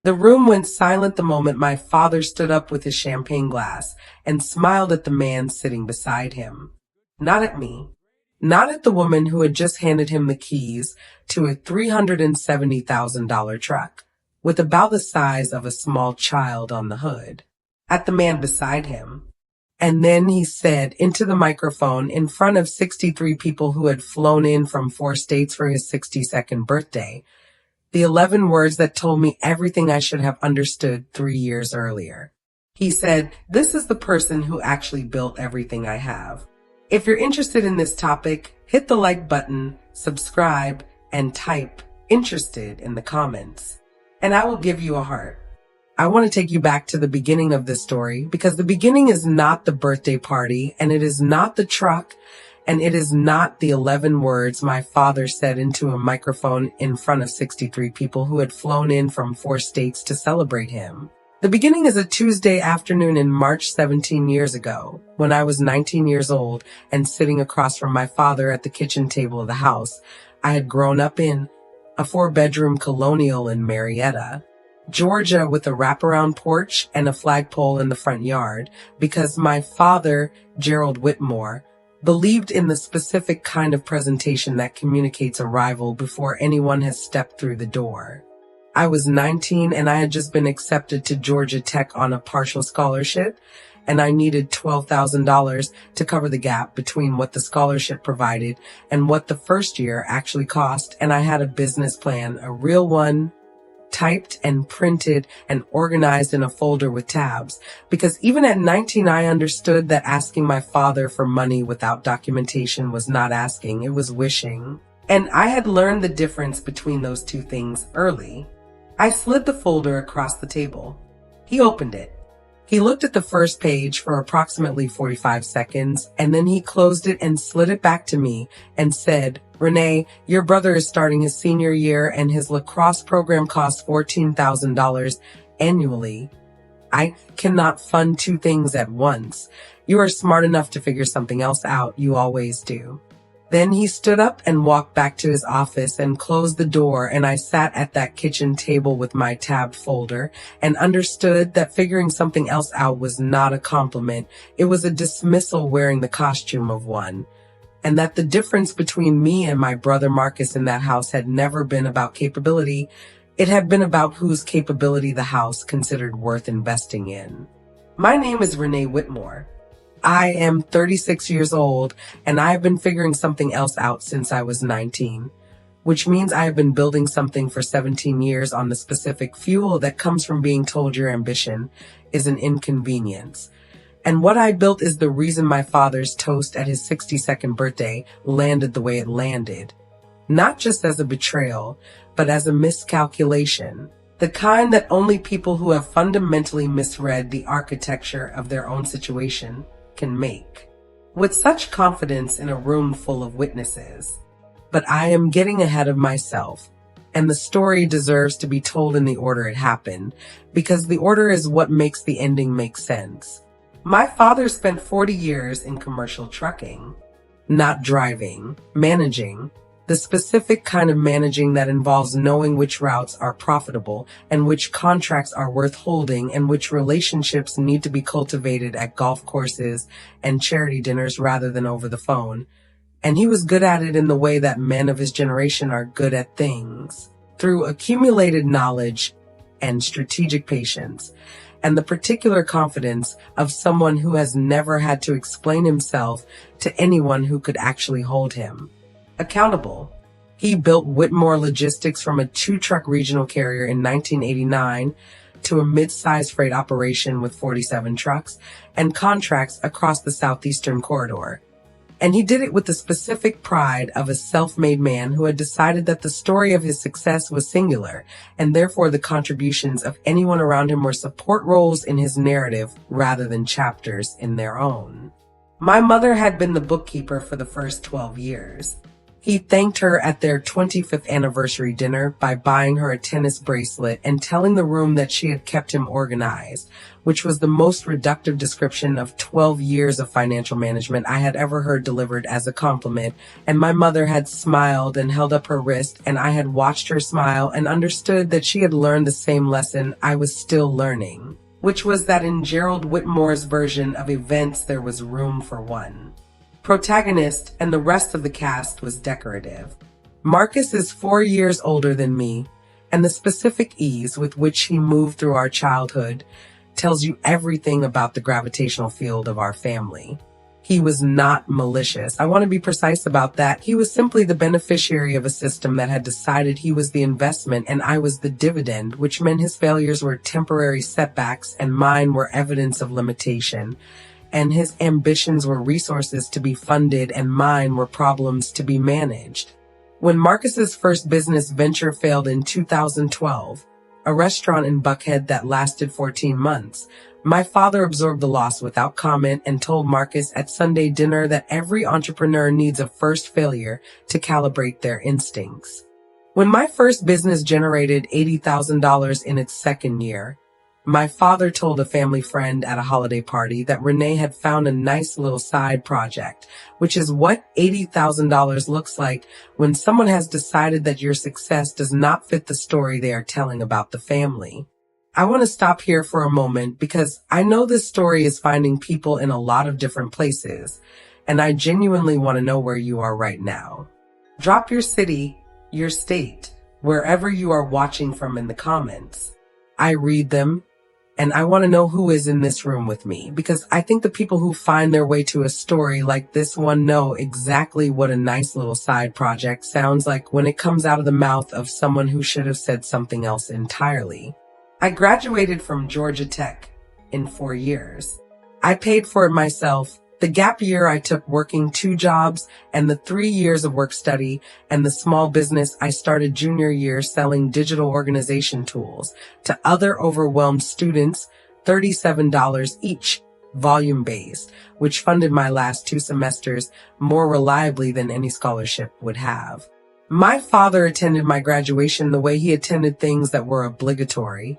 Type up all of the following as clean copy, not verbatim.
The room went silent the moment my father stood up with his champagne glass and smiled at the man sitting beside him. Not at me. Not at the woman who had just handed him the keys to a $370,000 truck, with about the size of a small child on the hood. At the man beside him. And then he said into the microphone in front of 63 people who had flown in from 4 states for his 62nd birthday, the 11 words that told me everything I should have understood 3 years earlier. He said, "This is the person who actually built everything I have." If you're interested in this topic, hit the like button, subscribe, and type "interested" in the comments, and I will give you a heart. I want to take you back to the beginning of this story because the beginning is not the birthday party, and it is not the truck, and it is not the 11 words my father said into a microphone in front of 63 people who had flown in from 4 states to celebrate him. The beginning is a Tuesday afternoon in March 17 years ago, when I was 19 years old and sitting across from my father at the kitchen table of the house I had grown up in, a 4-bedroom colonial in Marietta, Georgia, with a wraparound porch and a flagpole in the front yard, because my father, Gerald Whitmore, believed in the specific kind of presentation that communicates arrival before anyone has stepped through the door. I was 19 and I had just been accepted to Georgia Tech on a partial scholarship, and I needed $12,000 to cover the gap between what the scholarship provided and what the first year actually cost, and I had a business plan, a real one, typed and printed and organized in a folder with tabs, because even at 19 I understood that asking my father for money without documentation was not asking, it was wishing. And I had learned the difference between those two things early. I slid the folder across the table. He opened it. He looked at the first page for approximately 45 seconds, and then he closed it and slid it back to me and said, "Renee, your brother is starting his senior year and his lacrosse program costs $14,000 annually. I cannot fund 2 things at once. You are smart enough to figure something else out. You always do." Then he stood up and walked back to his office and closed the door, and I sat at that kitchen table with my tabbed folder and understood that figuring something else out was not a compliment. It was a dismissal wearing the costume of one. And that the difference between me and my brother Marcus in that house had never been about capability. It had been about whose capability the house considered worth investing in. My name is Renee Whitmore. I am 36 years old, and I have been figuring something else out since I was 19, which means I have been building something for 17 years on the specific fuel that comes from being told your ambition is an inconvenience. And what I built is the reason my father's toast at his 62nd birthday landed the way it landed. Not just as a betrayal, but as a miscalculation. The kind that only people who have fundamentally misread the architecture of their own situation can make. With such confidence in a room full of witnesses. But I am getting ahead of myself, and the story deserves to be told in the order it happened, because the order is what makes the ending make sense. My father spent 40 years in commercial trucking, not driving, managing, the specific kind of managing that involves knowing which routes are profitable and which contracts are worth holding and which relationships need to be cultivated at golf courses and charity dinners rather than over the phone. And he was good at it in the way that men of his generation are good at things, through accumulated knowledge and strategic patience, and the particular confidence of someone who has never had to explain himself to anyone who could actually hold him accountable. He built Whitmore Logistics from a 2-truck regional carrier in 1989 to a mid-sized freight operation with 47 trucks and contracts across the southeastern corridor. And he did it with the specific pride of a self-made man who had decided that the story of his success was singular, and therefore the contributions of anyone around him were support roles in his narrative rather than chapters in their own. My mother had been the bookkeeper for the first 12 years. He thanked her at their 25th anniversary dinner by buying her a tennis bracelet and telling the room that she had kept him organized, which was the most reductive description of 12 years of financial management I had ever heard delivered as a compliment. And my mother had smiled and held up her wrist, and I had watched her smile and understood that she had learned the same lesson I was still learning, which was that in Gerald Whitmore's version of events there was room for one protagonist, and the rest of the cast was decorative. Marcus is 4 years older than me, and the specific ease with which he moved through our childhood tells you everything about the gravitational field of our family. He was not malicious. I want to be precise about that. He was simply the beneficiary of a system that had decided he was the investment and I was the dividend, which meant his failures were temporary setbacks and mine were evidence of limitation. And his ambitions were resources to be funded and mine were problems to be managed. When Marcus's first business venture failed in 2012, a restaurant in Buckhead that lasted 14 months, my father absorbed the loss without comment and told Marcus at Sunday dinner that every entrepreneur needs a first failure to calibrate their instincts. When my first business generated $80,000 in its second year, my father told a family friend at a holiday party that Renee had found a nice little side project, which is what $80,000 looks like when someone has decided that your success does not fit the story they are telling about the family. I want to stop here for a moment because I know this story is finding people in a lot of different places, and I genuinely want to know where you are right now. Drop your city, your state, wherever you are watching from in the comments. I read them. And I want to know who is in this room with me, because I think the people who find their way to a story like this one know exactly what a nice little side project sounds like when it comes out of the mouth of someone who should have said something else entirely. I graduated from Georgia Tech in 4 years. I paid for it myself. The gap year I took working 2 jobs and the 3 years of work study and the small business I started junior year selling digital organization tools to other overwhelmed students, $37 each, volume-based, which funded my last 2 semesters more reliably than any scholarship would have. My father attended my graduation the way he attended things that were obligatory,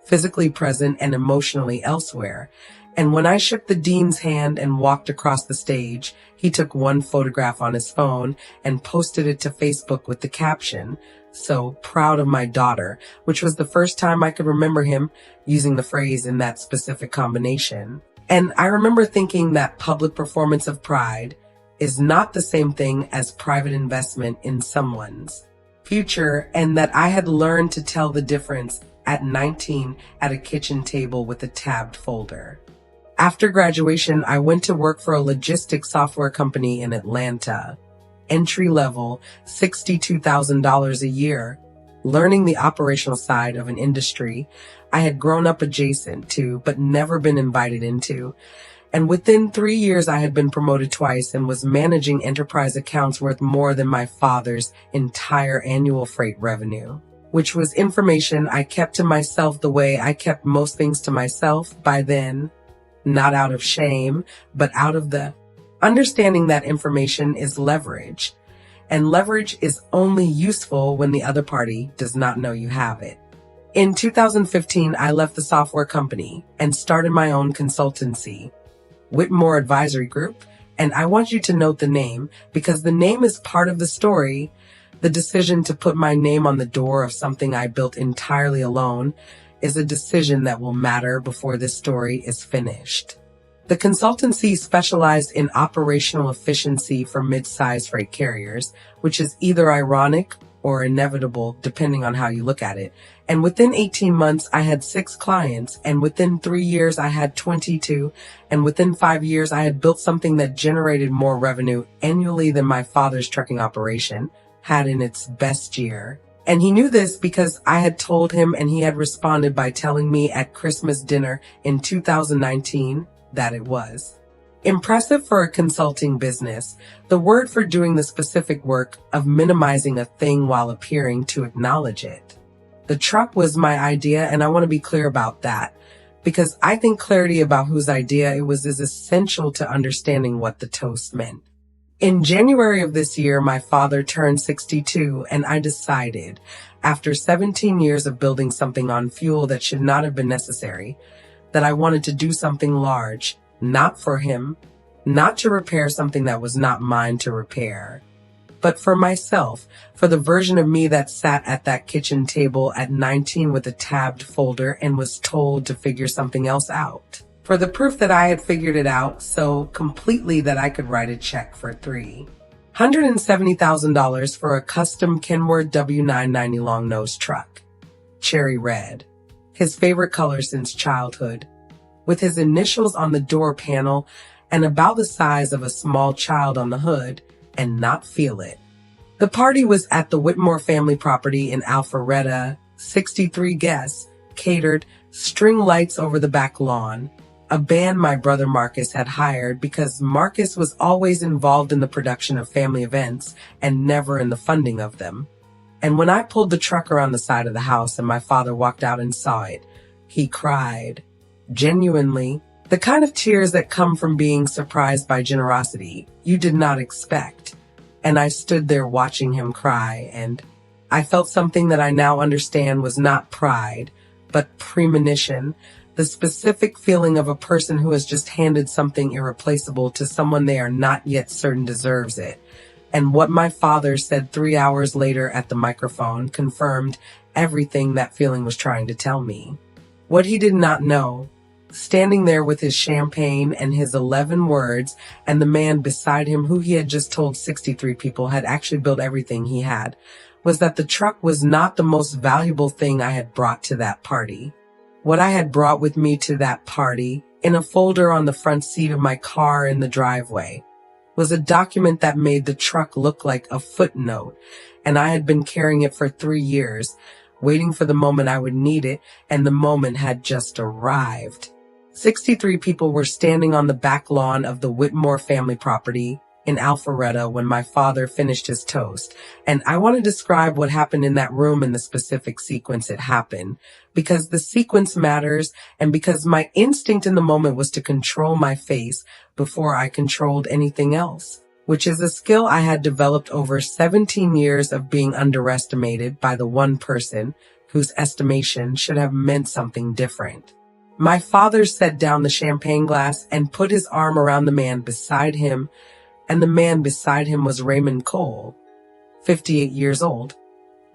physically present and emotionally elsewhere. And when I shook the dean's hand and walked across the stage, he took one photograph on his phone and posted it to Facebook with the caption, "So proud of my daughter," which was the first time I could remember him using the phrase in that specific combination. And I remember thinking that public performance of pride is not the same thing as private investment in someone's future, and that I had learned to tell the difference at 19 at a kitchen table with a tabbed folder. After graduation, I went to work for a logistics software company in Atlanta. Entry level, $62,000 a year, learning the operational side of an industry I had grown up adjacent to, but never been invited into. And within 3 years, I had been promoted twice and was managing enterprise accounts worth more than my father's entire annual freight revenue, which was information I kept to myself the way I kept most things to myself by then. Not out of shame, but out of the understanding that information is leverage, and leverage is only useful when the other party does not know you have it. In 2015, I left the software company and started my own consultancy, Whitmore Advisory Group, and I want you to note the name because the name is part of the story. The decision to put my name on the door of something I built entirely alone is a decision that will matter before this story is finished. The consultancy specialized in operational efficiency for mid-sized freight carriers, which is either ironic or inevitable depending on how you look at it. And within 18 months, I had 6 clients, and within 3 years, I had 22, and within 5 years, I had built something that generated more revenue annually than my father's trucking operation had in its best year. And he knew this because I had told him, and he had responded by telling me at Christmas dinner in 2019 that it was. Impressive for a consulting business, the word for doing the specific work of minimizing a thing while appearing to acknowledge it. The truck was my idea, and I want to be clear about that because I think clarity about whose idea it was is essential to understanding what the toast meant. In January of this year, my father turned 62, and I decided, after 17 years of building something on fuel that should not have been necessary, that I wanted to do something large, not for him, not to repair something that was not mine to repair, but for myself, for the version of me that sat at that kitchen table at 19 with a tabbed folder and was told to figure something else out. For the proof that I had figured it out so completely that I could write a check for $370,000 for a custom Kenworth W990 long-nose truck. Cherry red, his favorite color since childhood, with his initials on the door panel and about the size of a small child on the hood, and not feel it. The party was at the Whitmore family property in Alpharetta, 63 guests, catered, string lights over the back lawn, a band my brother Marcus had hired because Marcus was always involved in the production of family events and never in the funding of them. And when I pulled the truck around the side of the house and my father walked out and saw it, he cried. Genuinely, the kind of tears that come from being surprised by generosity you did not expect. And I stood there watching him cry, and I felt something that I now understand was not pride, but premonition, the specific feeling of a person who has just handed something irreplaceable to someone they are not yet certain deserves it. And what my father said 3 hours later at the microphone confirmed everything that feeling was trying to tell me. What he did not know, standing there with his champagne and his 11 words, and the man beside him who he had just told 63 people had actually built everything he had, was that the truck was not the most valuable thing I had brought to that party. What I had brought with me to that party, in a folder on the front seat of my car in the driveway, was a document that made the truck look like a footnote, and I had been carrying it for 3 years, waiting for the moment I would need it, and the moment had just arrived. 63 people were standing on the back lawn of the Whitmore family property in Alpharetta when my father finished his toast. And I want to describe what happened in that room in the specific sequence it happened, because the sequence matters and because my instinct in the moment was to control my face before I controlled anything else, which is a skill I had developed over 17 years of being underestimated by the one person whose estimation should have meant something different. My father set down the champagne glass and put his arm around the man beside him, and the man beside him was Raymond Cole, 58 years old,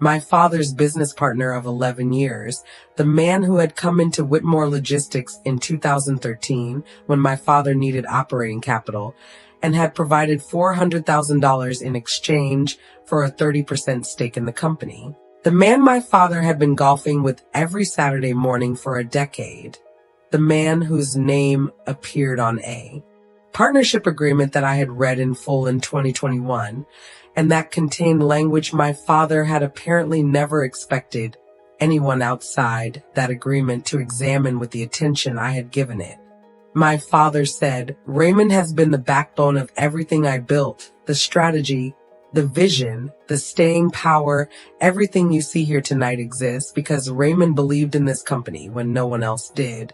my father's business partner of 11 years, the man who had come into Whitmore Logistics in 2013 when my father needed operating capital and had provided $400,000 in exchange for a 30% stake in the company. The man my father had been golfing with every Saturday morning for a decade. The man whose name appeared on a partnership agreement that I had read in full in 2021, and that contained language my father had apparently never expected anyone outside that agreement to examine with the attention I had given it. My father said, Raymond has been the backbone of everything I built, the strategy, the vision, the staying power. Everything you see here tonight exists because Raymond believed in this company when no one else did.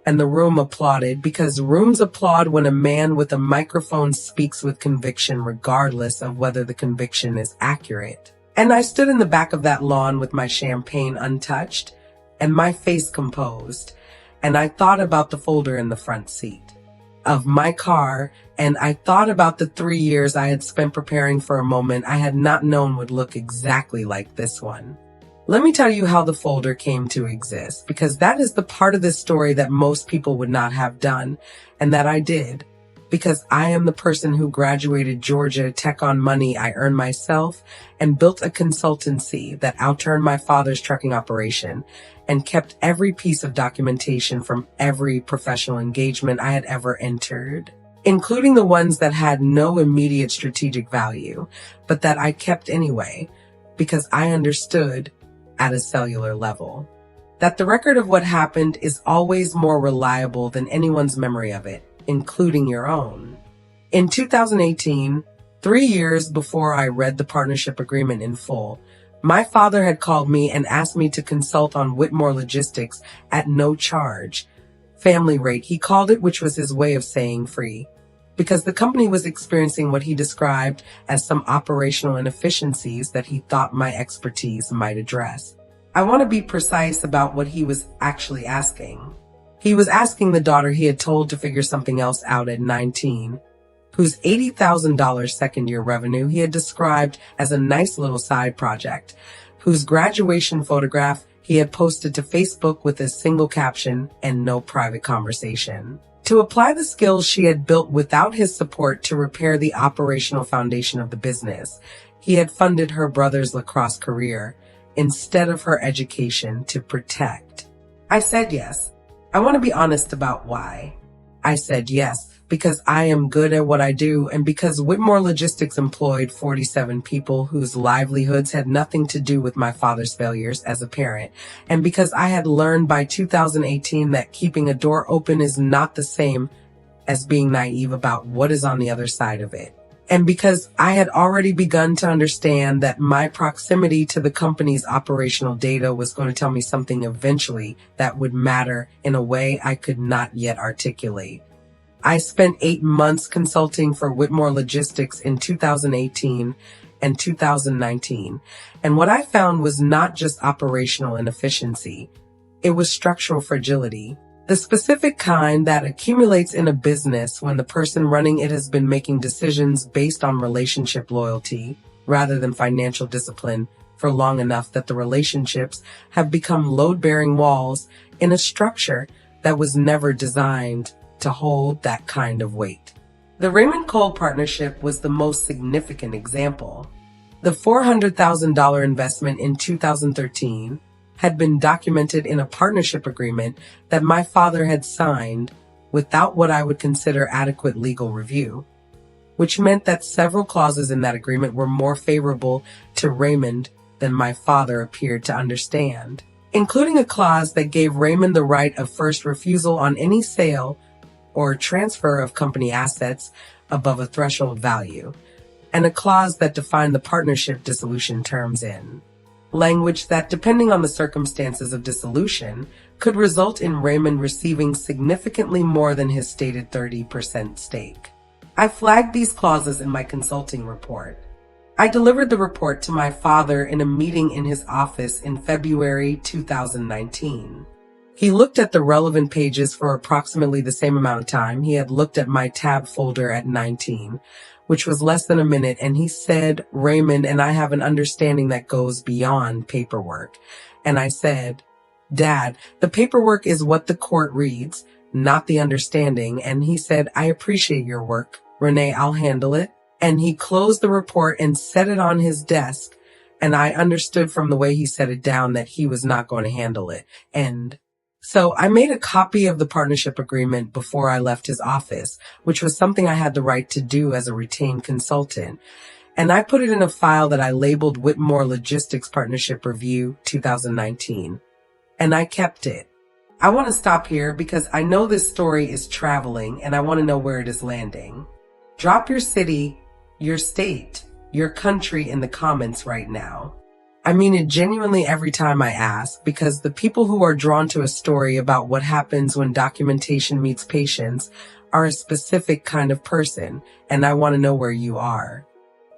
And the room applauded because rooms applaud when a man with a microphone speaks with conviction regardless of whether the conviction is accurate. And I stood in the back of that lawn with my champagne untouched and my face composed, and I thought about the folder in the front seat of my car, and I thought about the 3 years I had spent preparing for a moment I had not known would look exactly like this one. Let me tell you how the folder came to exist, because that is the part of this story that most people would not have done, and that I did, because I am the person who graduated Georgia Tech on money I earned myself and built a consultancy that outturned my father's trucking operation and kept every piece of documentation from every professional engagement I had ever entered, including the ones that had no immediate strategic value, but that I kept anyway, because I understood at a cellular level that the record of what happened is always more reliable than anyone's memory of it, including your own. In 2018, 3 years before I read the partnership agreement in full, my father had called me and asked me to consult on Whitmore Logistics at no charge. Family rate, he called it, which was his way of saying free. because the company was experiencing what he described as some operational inefficiencies that he thought my expertise might address. I want to be precise about what he was actually asking. He was asking the daughter he had told to figure something else out at 19, whose $80,000 second-year revenue he had described as a nice little side project, whose graduation photograph he had posted to Facebook with a single caption and no private conversation. To apply the skills she had built without his support to repair the operational foundation of the business, he had funded her brother's lacrosse career instead of her education to protect. I said yes. I want to be honest about why. I said yes because I am good at what I do and because Whitmore Logistics employed 47 people whose livelihoods had nothing to do with my father's failures as a parent, and because I had learned by 2018 that keeping a door open is not the same as being naive about what is on the other side of it. And because I had already begun to understand that my proximity to the company's operational data was going to tell me something eventually that would matter in a way I could not yet articulate. I spent 8 months consulting for Whitmore Logistics in 2018 and 2019, and what I found was not just operational inefficiency. It was structural fragility, the specific kind that accumulates in a business when the person running it has been making decisions based on relationship loyalty rather than financial discipline for long enough that the relationships have become load-bearing walls in a structure that was never designed to hold that kind of weight. The Raymond Cole partnership was the most significant example. The $400,000 investment in 2013 had been documented in a partnership agreement that my father had signed without what I would consider adequate legal review, which meant that several clauses in that agreement were more favorable to Raymond than my father appeared to understand, including a clause that gave Raymond the right of first refusal on any sale or transfer of company assets above a threshold value, and a clause that defined the partnership dissolution terms in language that, depending on the circumstances of dissolution, could result in Raymond receiving significantly more than his stated 30% stake. I flagged these clauses in my consulting report. I delivered the report to my father in a meeting in his office in February 2019. He looked at the relevant pages for approximately the same amount of time he had looked at my tab folder at 19, which was less than a minute, and he said, "Raymond and I have an understanding that goes beyond paperwork." And I said, "Dad, the paperwork is what the court reads, not the understanding." And he said, "I appreciate your work. Renee, I'll handle it." And he closed the report and set it on his desk, and I understood from the way he set it down that he was not going to handle it. And so I made a copy of the partnership agreement before I left his office, which was something I had the right to do as a retained consultant. And I put it in a file that I labeled Whitmore Logistics Partnership Review 2019. And I kept it. I want to stop here because I know this story is traveling and I want to know where it is landing. Drop your city, your state, your country in the comments right now. I mean it genuinely every time I ask, because the people who are drawn to a story about what happens when documentation meets patience are a specific kind of person, and I want to know where you are.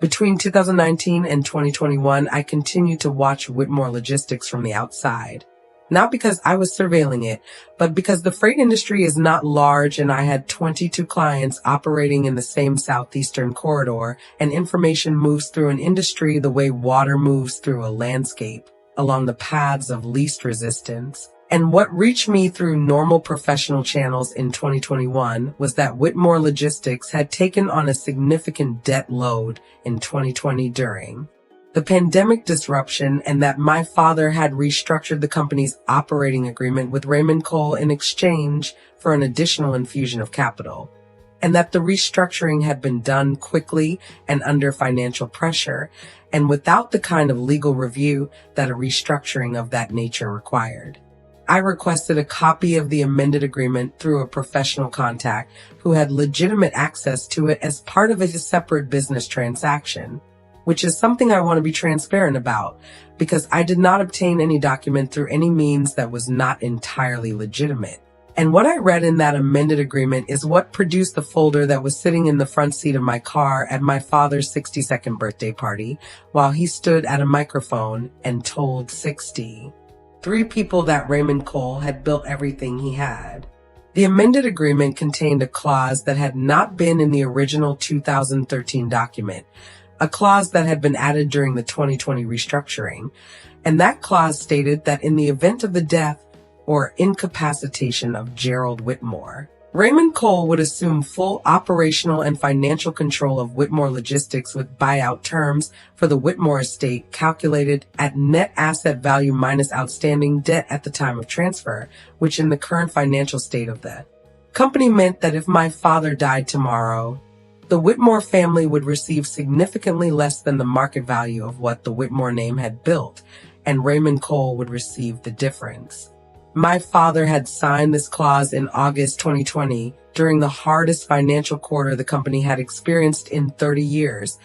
Between 2019 and 2021, I continued to watch Whitmore Logistics from the outside. Not because I was surveilling it, but because the freight industry is not large and I had 22 clients operating in the same southeastern corridor, and information moves through an industry the way water moves through a landscape, along the paths of least resistance. And what reached me through normal professional channels in 2021 was that Whitmore Logistics had taken on a significant debt load in 2020 during the pandemic disruption, and that my father had restructured the company's operating agreement with Raymond Cole in exchange for an additional infusion of capital, and that the restructuring had been done quickly and under financial pressure, and without the kind of legal review that a restructuring of that nature required. I requested a copy of the amended agreement through a professional contact who had legitimate access to it as part of a separate business transaction, which is something I want to be transparent about, because I did not obtain any document through any means that was not entirely legitimate. And what I read in that amended agreement is what produced the folder that was sitting in the front seat of my car at my father's 62nd birthday party while he stood at a microphone and told 63 people that Raymond Cole had built everything he had. The amended agreement contained a clause that had not been in the original 2013 document, a clause that had been added during the 2020 restructuring. And that clause stated that in the event of the death or incapacitation of Gerald Whitmore, Raymond Cole would assume full operational and financial control of Whitmore Logistics with buyout terms for the Whitmore estate calculated at net asset value minus outstanding debt at the time of transfer, which in the current financial state of the company meant that if my father died tomorrow, the Whitmore family would receive significantly less than the market value of what the Whitmore name had built, and Raymond Cole would receive the difference. My father had signed this clause in August 2020 during the hardest financial quarter the company had experienced in 30 years,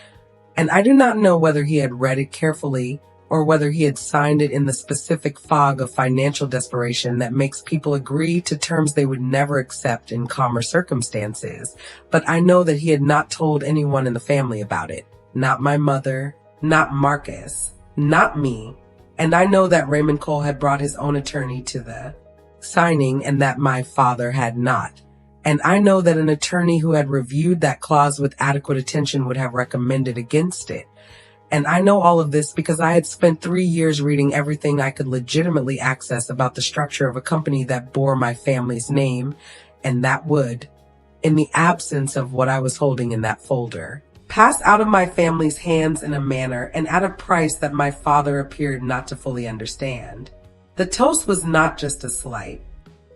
and I do not know whether he had read it carefully or whether he had signed it in the specific fog of financial desperation that makes people agree to terms they would never accept in calmer circumstances. But I know that he had not told anyone in the family about it. Not my mother, not Marcus, not me. And I know that Raymond Cole had brought his own attorney to the signing and that my father had not. And I know that an attorney who had reviewed that clause with adequate attention would have recommended against it. And I know all of this because I had spent 3 years reading everything I could legitimately access about the structure of a company that bore my family's name, and that would, in the absence of what I was holding in that folder, pass out of my family's hands in a manner and at a price that my father appeared not to fully understand. The toast was not just a slight.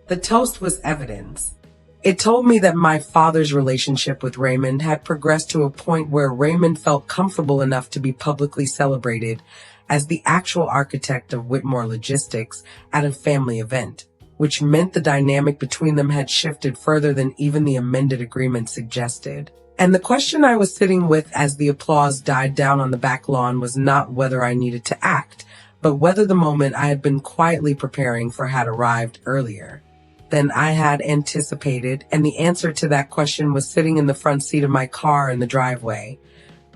The toast was evidence. It told me that my father's relationship with Raymond had progressed to a point where Raymond felt comfortable enough to be publicly celebrated as the actual architect of Whitmore Logistics at a family event, which meant the dynamic between them had shifted further than even the amended agreement suggested. And the question I was sitting with as the applause died down on the back lawn was not whether I needed to act, but whether the moment I had been quietly preparing for had arrived earlier than I had anticipated, and the answer to that question was sitting in the front seat of my car in the driveway.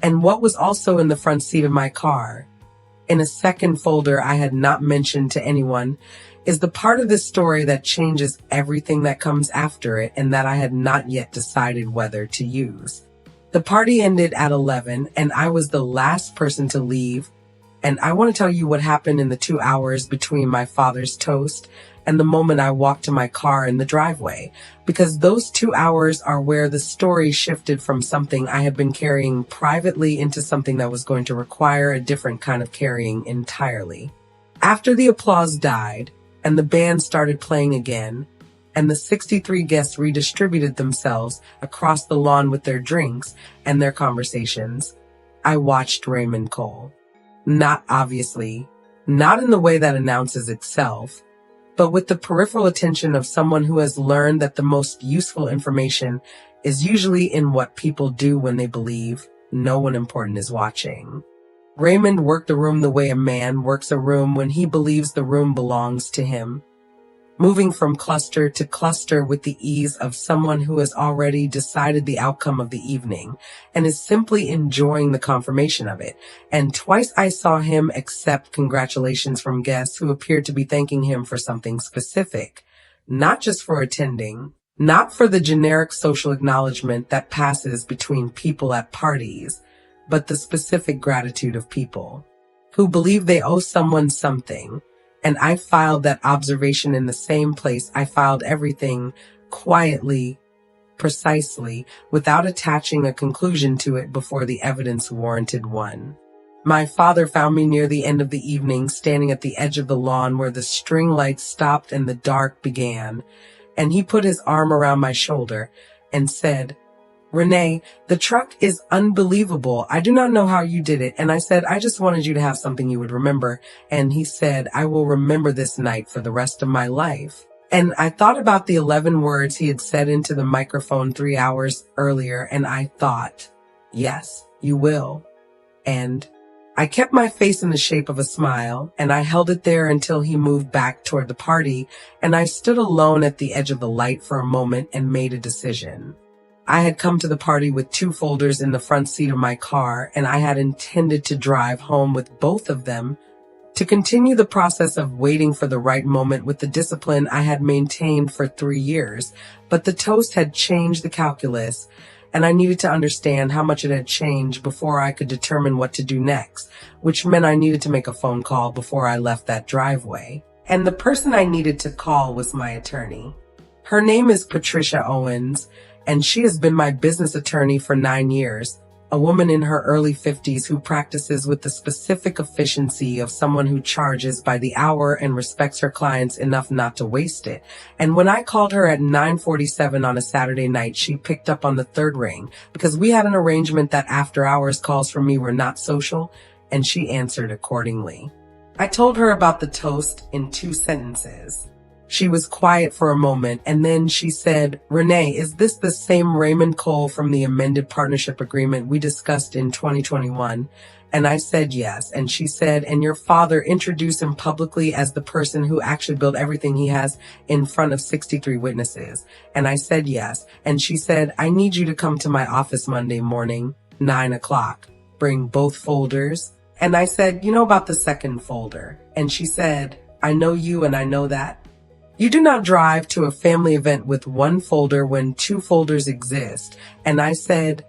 And what was also in the front seat of my car, in a second folder I had not mentioned to anyone, is the part of this story that changes everything that comes after it and that I had not yet decided whether to use. The party ended at 11 and I was the last person to leave, and I want to tell you what happened in the 2 hours between my father's toast and the moment I walked to my car in the driveway, because those 2 hours are where the story shifted from something I had been carrying privately into something that was going to require a different kind of carrying entirely. After the applause died and the band started playing again, and the 63 guests redistributed themselves across the lawn with their drinks and their conversations, I watched Raymond Cole. Not obviously, not in the way that announces itself, but with the peripheral attention of someone who has learned that the most useful information is usually in what people do when they believe no one important is watching. Raymond worked the room the way a man works a room when he believes the room belongs to him, moving from cluster to cluster with the ease of someone who has already decided the outcome of the evening and is simply enjoying the confirmation of it. And twice I saw him accept congratulations from guests who appeared to be thanking him for something specific, not just for attending, not for the generic social acknowledgement that passes between people at parties, but the specific gratitude of people who believe they owe someone something. And I filed that observation in the same place I filed everything, quietly, precisely, without attaching a conclusion to it before the evidence warranted one. My father found me near the end of the evening, standing at the edge of the lawn where the string lights stopped and the dark began, and he put his arm around my shoulder and said, "Renee, the truck is unbelievable. I do not know how you did it." And I said, "I just wanted you to have something you would remember." And he said, "I will remember this night for the rest of my life." And I thought about the 11 words he had said into the microphone 3 hours earlier, and I thought, yes, you will. And I kept my face in the shape of a smile, and I held it there until he moved back toward the party, and I stood alone at the edge of the light for a moment and made a decision. I had come to the party with 2 folders in the front seat of my car, and I had intended to drive home with both of them to continue the process of waiting for the right moment with the discipline I had maintained for 3 years. But the toast had changed the calculus, and I needed to understand how much it had changed before I could determine what to do next, which meant I needed to make a phone call before I left that driveway. And the person I needed to call was my attorney. Her name is Patricia Owens, and she has been my business attorney for 9 years, a woman in her early 50s who practices with the specific efficiency of someone who charges by the hour and respects her clients enough not to waste it. And when I called her at 9:47 on a Saturday night, she picked up on the 3rd ring because we had an arrangement that after-hours calls from me were not social, and she answered accordingly. I told her about the toast in 2 sentences. She was quiet for a moment, and then she said, "Renee, is this the same Raymond Cole from the amended partnership agreement we discussed in 2021? And I said yes, and she said, "And your father introduced him publicly as the person who actually built everything he has in front of 63 witnesses. And I said yes, and she said, "I need you to come to my office Monday morning, 9 o'clock. Bring both folders." And I said, "You know about the second folder?" And she said, "I know you and I know that. You do not drive to a family event with 1 folder when 2 folders exist." And I said,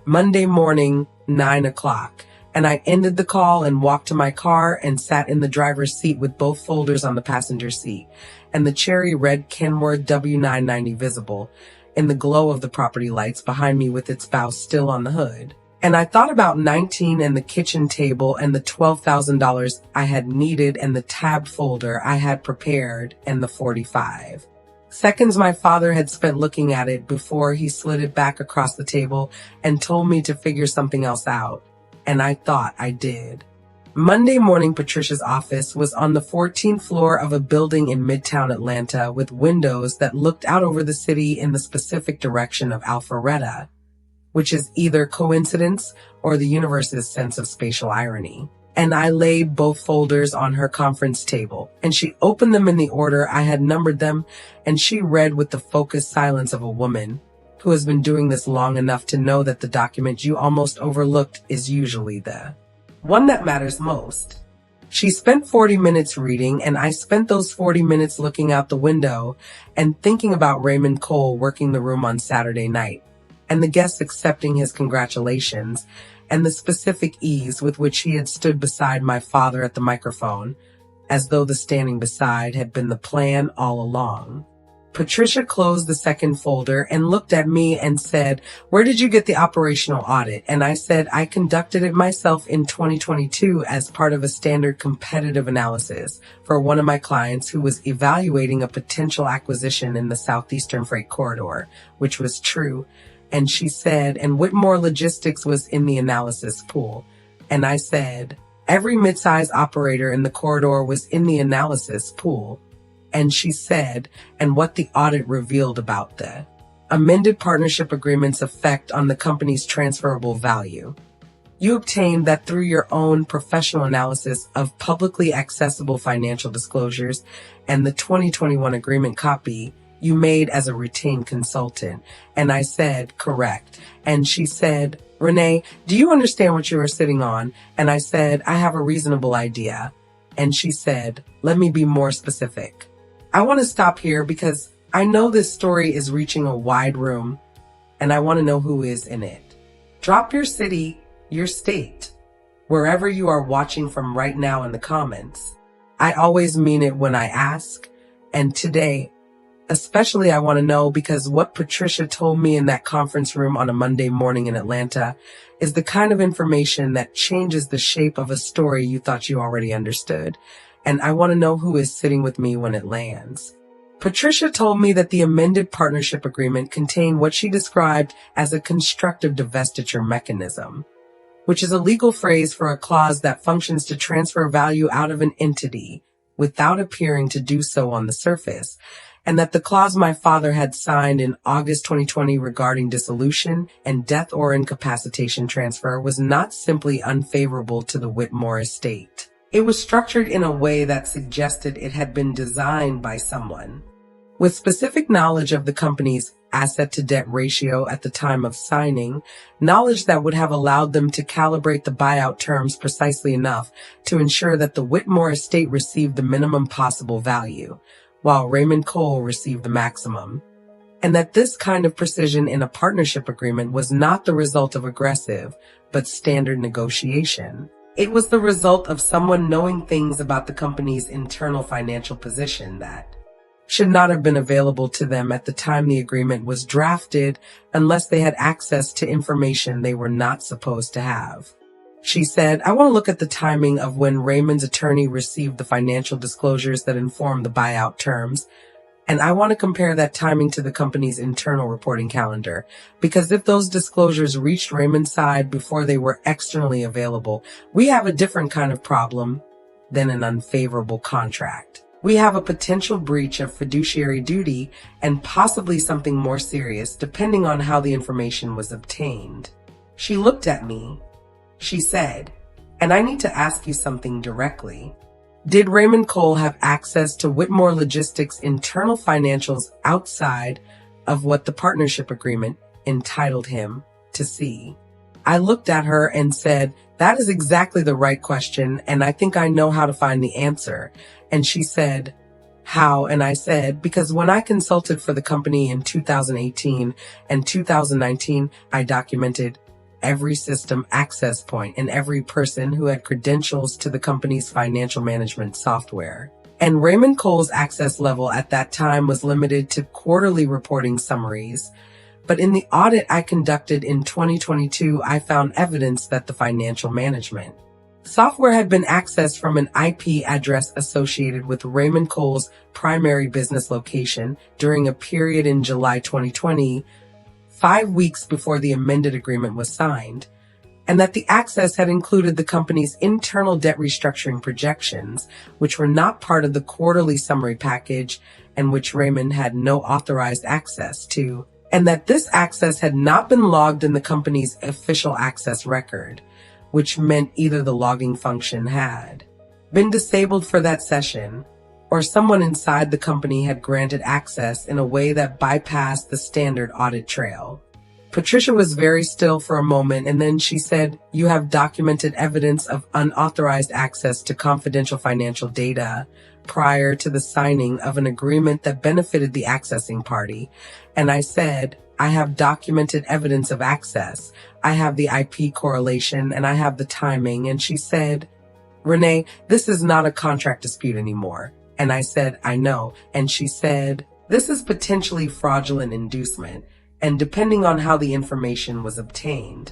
"Monday morning, 9 o'clock. And I ended the call and walked to my car and sat in the driver's seat with both folders on the passenger seat, and the cherry red Kenworth W990 visible in the glow of the property lights behind me with its spouse still on the hood. And I thought about 19 and the kitchen table and the $12,000 I had needed and the tabbed folder I had prepared and the 45 seconds my father had spent looking at it before he slid it back across the table and told me to figure something else out. And I thought I did. Monday morning, Patricia's office was on the 14th floor of a building in Midtown Atlanta with windows that looked out over the city in the specific direction of Alpharetta, which is either coincidence or the universe's sense of spatial irony. And I laid both folders on her conference table, and she opened them in the order I had numbered them, and she read with the focused silence of a woman who has been doing this long enough to know that the document you almost overlooked is usually the one that matters most. She spent 40 minutes reading, and I spent those 40 minutes looking out the window and thinking about Raymond Cole working the room on Saturday night, and the guests accepting his congratulations, and the specific ease with which he had stood beside my father at the microphone, as though the standing beside had been the plan all along. Patricia closed the second folder and looked at me and said, "Where did you get the operational audit?" And I said, "I conducted it myself in 2022 as part of a standard competitive analysis for one of my clients who was evaluating a potential acquisition in the Southeastern Freight Corridor," which was true. And she said, "And Whitmore Logistics was in the analysis pool." And I said, "Every mid-size operator in the corridor was in the analysis pool." And she said, "And what the audit revealed about the amended partnership agreement's effect on the company's transferable value. You obtained that through your own professional analysis of publicly accessible financial disclosures and the 2021 agreement copy you made as a retained consultant." And I said, "Correct." And she said, "Renee, do you understand what you are sitting on?" And I said, "I have a reasonable idea." And she said, "Let me be more specific. I want to stop here because I know this story is reaching a wide room, and I want to know who is in it. Drop your city, your state, wherever you are watching from right now in the comments. I always mean it when I ask, and today, especially I want to know because what Patricia told me in that conference room on a Monday morning in Atlanta is the kind of information that changes the shape of a story you thought you already understood. And I want to know who is sitting with me when it lands. Patricia told me that the amended partnership agreement contained what she described as a constructive divestiture mechanism, which is a legal phrase for a clause that functions to transfer value out of an entity, without appearing to do so on the surface, and that the clause my father had signed in August 2020 regarding dissolution and death or incapacitation transfer was not simply unfavorable to the Whitmore estate. It was structured in a way that suggested it had been designed by someone with specific knowledge of the company's asset-to-debt ratio at the time of signing, knowledge that would have allowed them to calibrate the buyout terms precisely enough to ensure that the Whitmore estate received the minimum possible value, while Raymond Cole received the maximum, and that this kind of precision in a partnership agreement was not the result of aggressive, but standard negotiation. It was the result of someone knowing things about the company's internal financial position that should not have been available to them at the time the agreement was drafted unless they had access to information they were not supposed to have. She said, I want to look at the timing of when Raymond's attorney received the financial disclosures that informed the buyout terms, and I want to compare that timing to the company's internal reporting calendar, because if those disclosures reached Raymond's side before they were externally available, we have a different kind of problem than an unfavorable contract. We have a potential breach of fiduciary duty and possibly something more serious, depending on how the information was obtained. She looked at me. She said, and I need to ask you something directly. Did Raymond Cole have access to Whitmore Logistics' internal financials outside of what the partnership agreement entitled him to see? I looked at her and said, that is exactly the right question, and I think I know how to find the answer. And she said, how? And I said, because when I consulted for the company in 2018 and 2019, I documented every system access point and every person who had credentials to the company's financial management software. And Raymond Cole's access level at that time was limited to quarterly reporting summaries. But in the audit I conducted in 2022, I found evidence that the financial management software had been accessed from an IP address associated with Raymond Cole's primary business location during a period in July 2020, 5 weeks before the amended agreement was signed, and that the access had included the company's internal debt restructuring projections, which were not part of the quarterly summary package and which Raymond had no authorized access to, and that this access had not been logged in the company's official access record, which meant either the logging function had been disabled for that session, or someone inside the company had granted access in a way that bypassed the standard audit trail. Patricia was very still for a moment, and then she said, you have documented evidence of unauthorized access to confidential financial data prior to the signing of an agreement that benefited the accessing party. And I said, I have documented evidence of access. I have the IP correlation and I have the timing. And she said, Renee, this is not a contract dispute anymore. And I said, I know. And she said, this is potentially fraudulent inducement. And depending on how the information was obtained,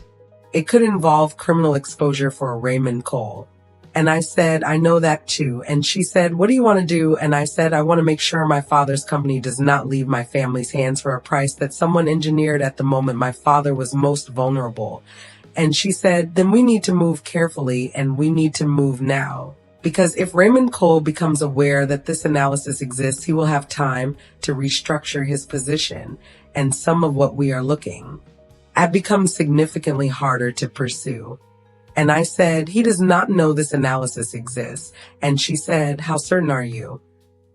it could involve criminal exposure for Raymond Cole. And I said, I know that too. And she said, what do you want to do? And I said, I want to make sure my father's company does not leave my family's hands for a price that someone engineered at the moment my father was most vulnerable. And she said, then we need to move carefully and we need to move now. Because if Raymond Cole becomes aware that this analysis exists, he will have time to restructure his position, and some of what we are looking at becomes significantly harder to pursue. And I said, he does not know this analysis exists. And she said, how certain are you?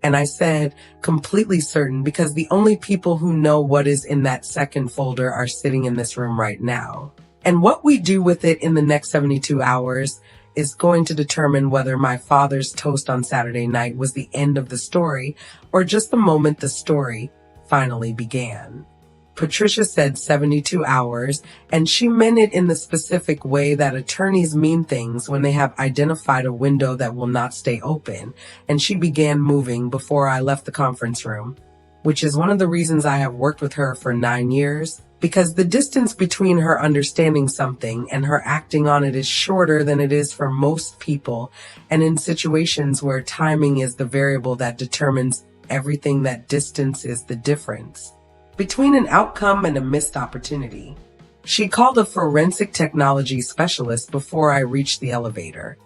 And I said, completely certain, because the only people who know what is in that second folder are sitting in this room right now. And what we do with it in the next 72 hours is going to determine whether my father's toast on Saturday night was the end of the story or just the moment the story finally began. Patricia said 72 hours, and she meant it in the specific way that attorneys mean things when they have identified a window that will not stay open, and she began moving before I left the conference room, which is one of the reasons I have worked with her for 9 years, because the distance between her understanding something and her acting on it is shorter than it is for most people, and in situations where timing is the variable that determines everything, that distance is the difference between an outcome and a missed opportunity. She called a forensic technology specialist before I reached the elevator.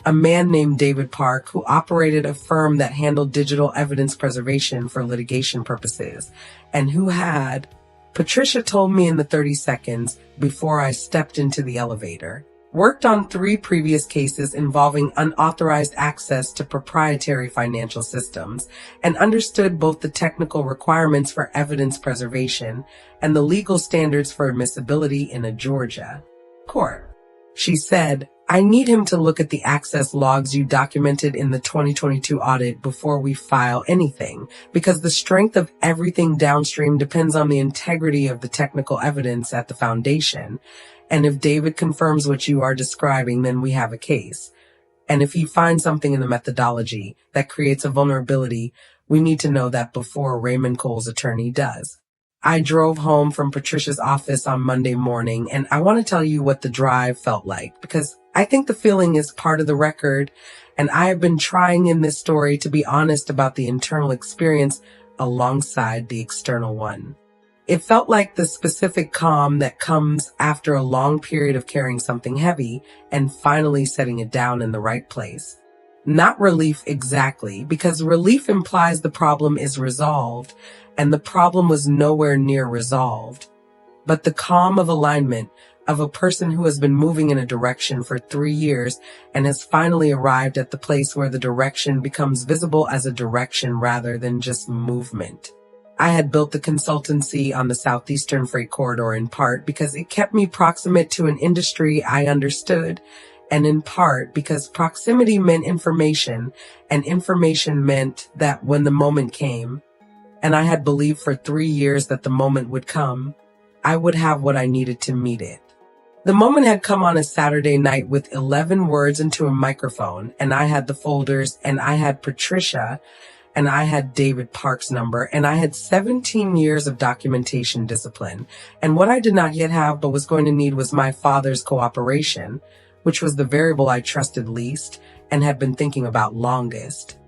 a man named David Park who operated a firm that handled digital evidence preservation for litigation purposes, and who had, Patricia told me in the 30 seconds before I stepped into the elevator, worked on 3 previous cases involving unauthorized access to proprietary financial systems, and understood both the technical requirements for evidence preservation and the legal standards for admissibility in a Georgia court. She said, I need him to look at the access logs you documented in the 2022 audit before we file anything, because the strength of everything downstream depends on the integrity of the technical evidence at the foundation. And if David confirms what you are describing, then we have a case. And if he finds something in the methodology that creates a vulnerability, we need to know that before Raymond Cole's attorney does. I drove home from Patricia's office on Monday morning, and I want to tell you what the drive felt like, because I think the feeling is part of the record, and I have been trying in this story to be honest about the internal experience alongside the external one. It felt like the specific calm that comes after a long period of carrying something heavy and finally setting it down in the right place. Not relief exactly, because relief implies the problem is resolved, and the problem was nowhere near resolved. But the calm of alignment of a person who has been moving in a direction for 3 years and has finally arrived at the place where the direction becomes visible as a direction rather than just movement. I had built the consultancy on the Southeastern Freight Corridor in part because it kept me proximate to an industry I understood, and in part because proximity meant information, and information meant that when the moment came, and I had believed for 3 years that the moment would come, I would have what I needed to meet it. The moment had come on a Saturday night with 11 words into a microphone, and I had the folders, and I had Patricia, and I had David Park's number, and I had 17 years of documentation discipline. And what I did not yet have but was going to need was my father's cooperation, which was the variable I trusted least and had been thinking about longest.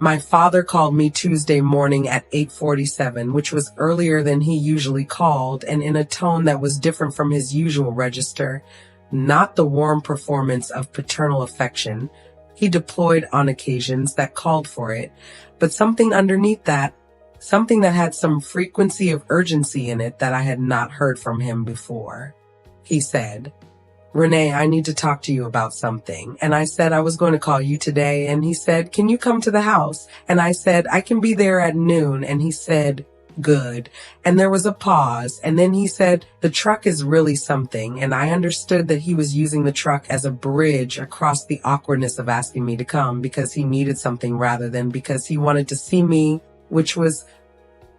My father called me Tuesday morning at 8:47, which was earlier than he usually called, and in a tone that was different from his usual register, not the warm performance of paternal affection he deployed on occasions that called for it, but something underneath that, something that had some frequency of urgency in it that I had not heard from him before. He said, Renee, I need to talk to you about something. And I said I was going to call you today. And he said, can you come to the house? And I said, I can be there at noon. And he said, good. And there was a pause. And then he said, the truck is really something. And I understood that he was using the truck as a bridge across the awkwardness of asking me to come because he needed something rather than because he wanted to see me, which was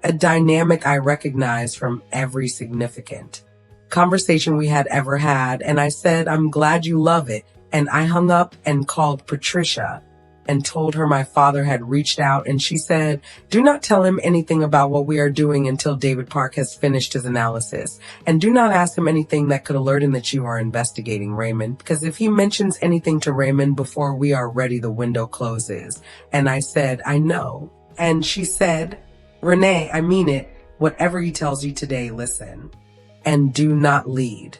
a dynamic I recognized from every significant conversation we had ever had. And I said, I'm glad you love it. And I hung up and called Patricia and told her my father had reached out, and she said, do not tell him anything about what we are doing until David Park has finished his analysis. And do not ask him anything that could alert him that you are investigating Raymond, because if he mentions anything to Raymond before we are ready, the window closes. And I said, I know. And she said, Renee, I mean it. Whatever he tells you today, listen. And do not lead.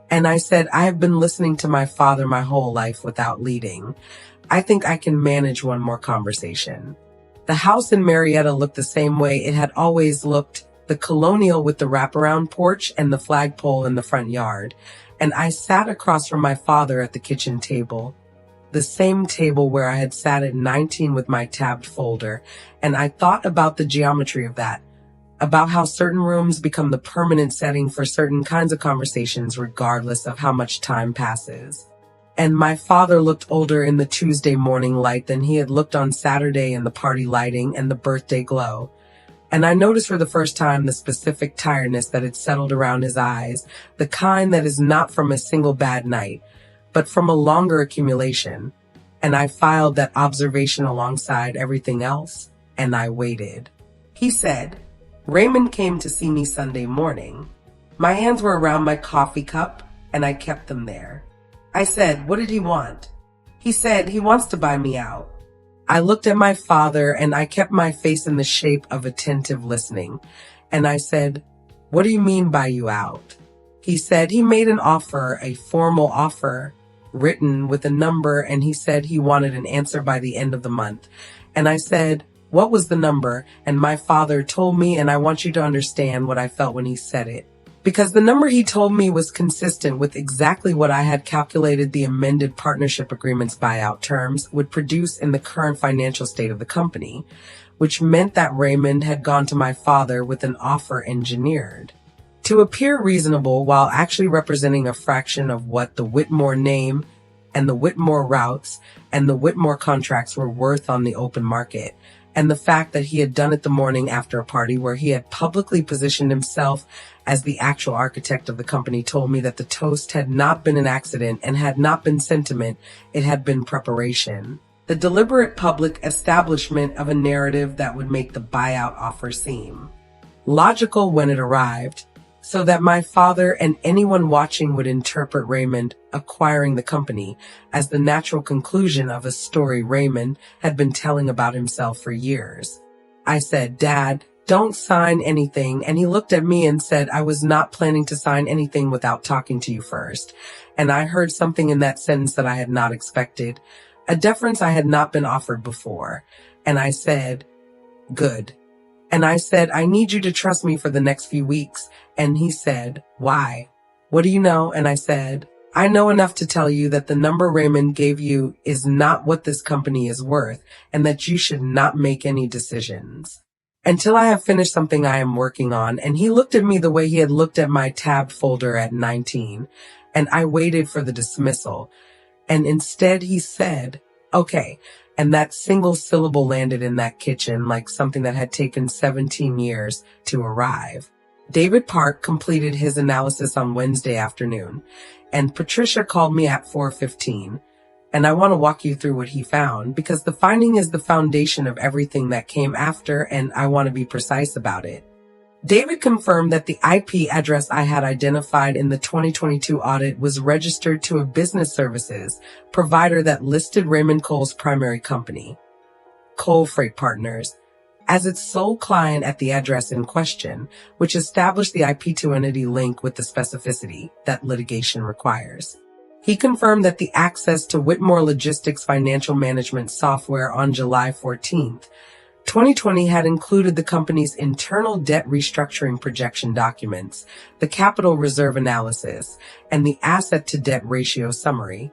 And I said, I have been listening to my father my whole life without leading. I think I can manage one more conversation. The house in Marietta looked the same way it had always looked, the colonial with the wraparound porch and the flagpole in the front yard. And I sat across from my father at the kitchen table, the same table where I had sat at 19 with my tabbed folder. And I thought about the geometry of that, about how certain rooms become the permanent setting for certain kinds of conversations regardless of how much time passes. And my father looked older in the Tuesday morning light than he had looked on Saturday in the party lighting and the birthday glow. And I noticed for the first time the specific tiredness that had settled around his eyes, the kind that is not from a single bad night, but from a longer accumulation. And I filed that observation alongside everything else, and I waited. He said, Raymond came to see me Sunday morning. My hands were around my coffee cup, and I kept them there. I said, what did he want? He said, he wants to buy me out. I looked at my father, and I kept my face in the shape of attentive listening. And I said, what do you mean buy you out? He said he made an offer, a formal offer, written with a number, and he said he wanted an answer by the end of the month. And I said, what was the number? And my father told me, and I want you to understand what I felt when he said it. Because the number he told me was consistent with exactly what I had calculated the amended partnership agreement's buyout terms would produce in the current financial state of the company, which meant that Raymond had gone to my father with an offer engineered to appear reasonable while actually representing a fraction of what the Whitmore name and the Whitmore routes and the Whitmore contracts were worth on the open market. And the fact that he had done it the morning after a party where he had publicly positioned himself as the actual architect of the company told me that the toast had not been an accident and had not been sentiment, it had been preparation. The deliberate public establishment of a narrative that would make the buyout offer seem logical when it arrived, so that my father and anyone watching would interpret Raymond acquiring the company as the natural conclusion of a story Raymond had been telling about himself for years. I said, Dad, don't sign anything. And he looked at me and said, I was not planning to sign anything without talking to you first. And I heard something in that sentence that I had not expected, a deference I had not been offered before. And I said, good. And I said, I need you to trust me for the next few weeks. And he said, why? What do you know? And I said, I know enough to tell you that the number Raymond gave you is not what this company is worth, and that you should not make any decisions until I have finished something I am working on. And he looked at me the way he had looked at my tab folder at 19, and I waited for the dismissal. And instead he said, okay. And that single syllable landed in that kitchen like something that had taken 17 years to arrive. David Park completed his analysis on Wednesday afternoon, and Patricia called me at 4:15. And I want to walk you through what he found, because the finding is the foundation of everything that came after, and I want to be precise about it. David confirmed that the IP address I had identified in the 2022 audit was registered to a business services provider that listed Raymond Cole's primary company, Cole Freight Partners, as its sole client at the address in question, which established the IP2 entity link with the specificity that litigation requires. He confirmed that the access to Whitmore Logistics financial management software on July 14th, 2020 had included the company's internal debt restructuring projection documents, the capital reserve analysis, and the asset-to-debt ratio summary,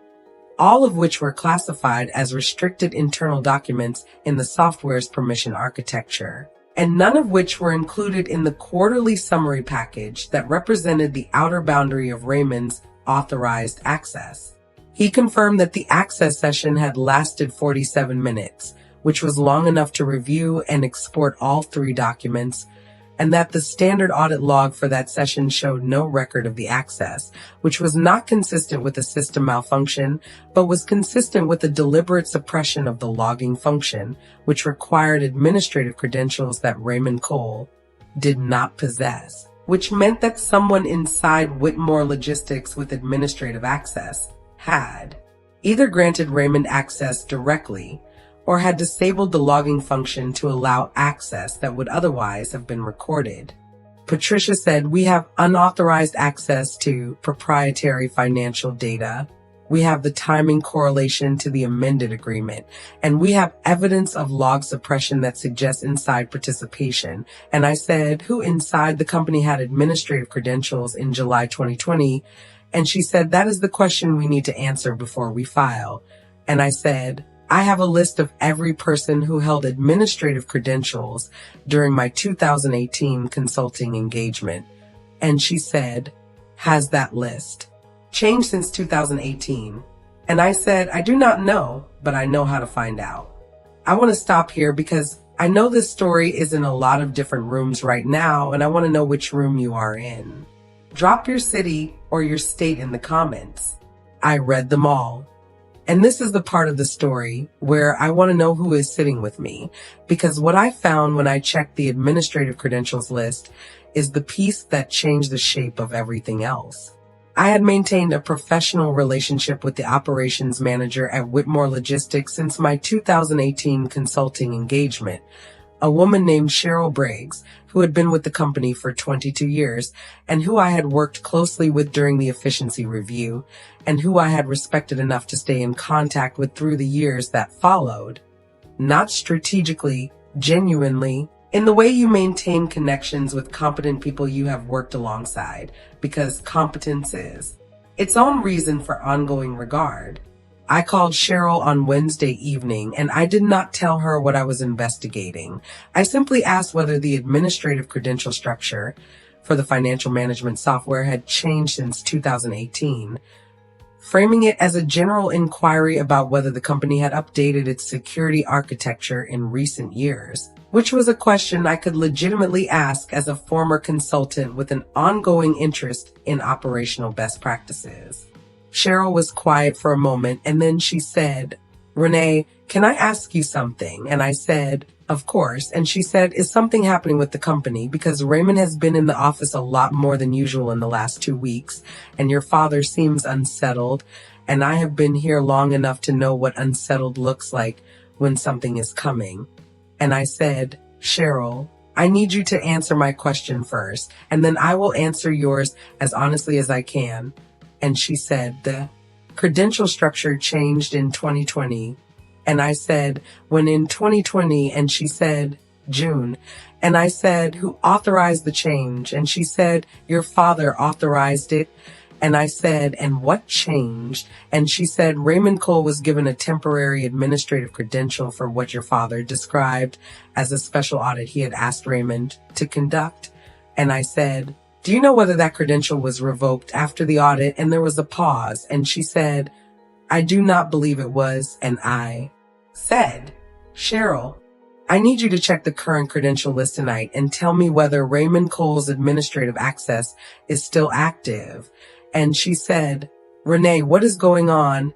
all of which were classified as restricted internal documents in the software's permission architecture, and none of which were included in the quarterly summary package that represented the outer boundary of Raymond's authorized access. He confirmed that the access session had lasted 47 minutes, which was long enough to review and export all three documents, and that the standard audit log for that session showed no record of the access, which was not consistent with a system malfunction, but was consistent with the deliberate suppression of the logging function, which required administrative credentials that Raymond Cole did not possess, which meant that someone inside Whitmore Logistics with administrative access had either granted Raymond access directly or had disabled the logging function to allow access that would otherwise have been recorded. Patricia said, we have unauthorized access to proprietary financial data. We have the timing correlation to the amended agreement, and we have evidence of log suppression that suggests inside participation. And I said, who inside the company had administrative credentials in July 2020? And she said, that is the question we need to answer before we file. And I said, I have a list of every person who held administrative credentials during my 2018 consulting engagement. And she said, has that list changed since 2018? And I said, I do not know, but I know how to find out. I want to stop here because I know this story is in a lot of different rooms right now, and I want to know which room you are in. Drop your city or your state in the comments. I read them all. And this is the part of the story where I want to know who is sitting with me, because what I found when I checked the administrative credentials list is the piece that changed the shape of everything else. I had maintained a professional relationship with the operations manager at Whitmore Logistics since my 2018 consulting engagement, a woman named Cheryl Briggs, who had been with the company for 22 years and who I had worked closely with during the efficiency review and who I had respected enough to stay in contact with through the years that followed. Not strategically, genuinely, in the way you maintain connections with competent people you have worked alongside, because competence is its own reason for ongoing regard. I called Cheryl on Wednesday evening, and I did not tell her what I was investigating. I simply asked whether the administrative credential structure for the financial management software had changed since 2018, framing it as a general inquiry about whether the company had updated its security architecture in recent years, which was a question I could legitimately ask as a former consultant with an ongoing interest in operational best practices. Cheryl was quiet for a moment, and then she said, "Renee, can I ask you something?" And I said, "Of course." And she said, "Is something happening with the company? Because Raymond has been in the office a lot more than usual in the last 2 weeks, and your father seems unsettled, and I have been here long enough to know what unsettled looks like when something is coming." And I said, "Cheryl, I need you to answer my question first, and then I will answer yours as honestly as I can." And she said, "The credential structure changed in 2020. And I said, "When in 2020? And she said, "June." And I said, "Who authorized the change?" And she said, "Your father authorized it." And I said, "And what changed?" And she said, "Raymond Cole was given a temporary administrative credential for what your father described as a special audit he had asked Raymond to conduct." And I said, "Do you know whether that credential was revoked after the audit?" And there was a pause, and she said, "I do not believe it was." And I said, "Cheryl, I need you to check the current credential list tonight and tell me whether Raymond Cole's administrative access is still active." And she said, "Renee, what is going on?"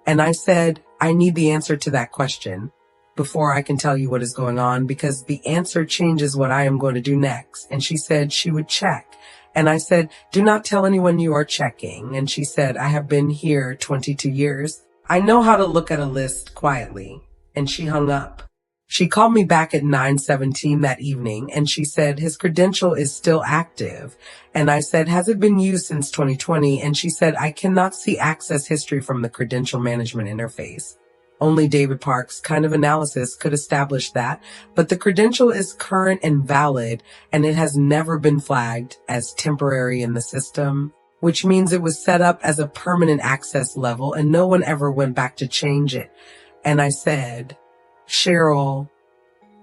And I said, "I need the answer to that question before I can tell you what is going on, because the answer changes what I am going to do next." And she said she would check. And I said, "Do not tell anyone you are checking." And she said, "I have been here 22 years. I know how to look at a list quietly." And she hung up. She called me back at 9:17 that evening, and she said, "His credential is still active." And I said, "Has it been used since 2020? And she said, "I cannot see access history from the credential management interface. Only David Park's kind of analysis could establish that, but the credential is current and valid, and it has never been flagged as temporary in the system, which means it was set up as a permanent access level and no one ever went back to change it." And I said, "Cheryl,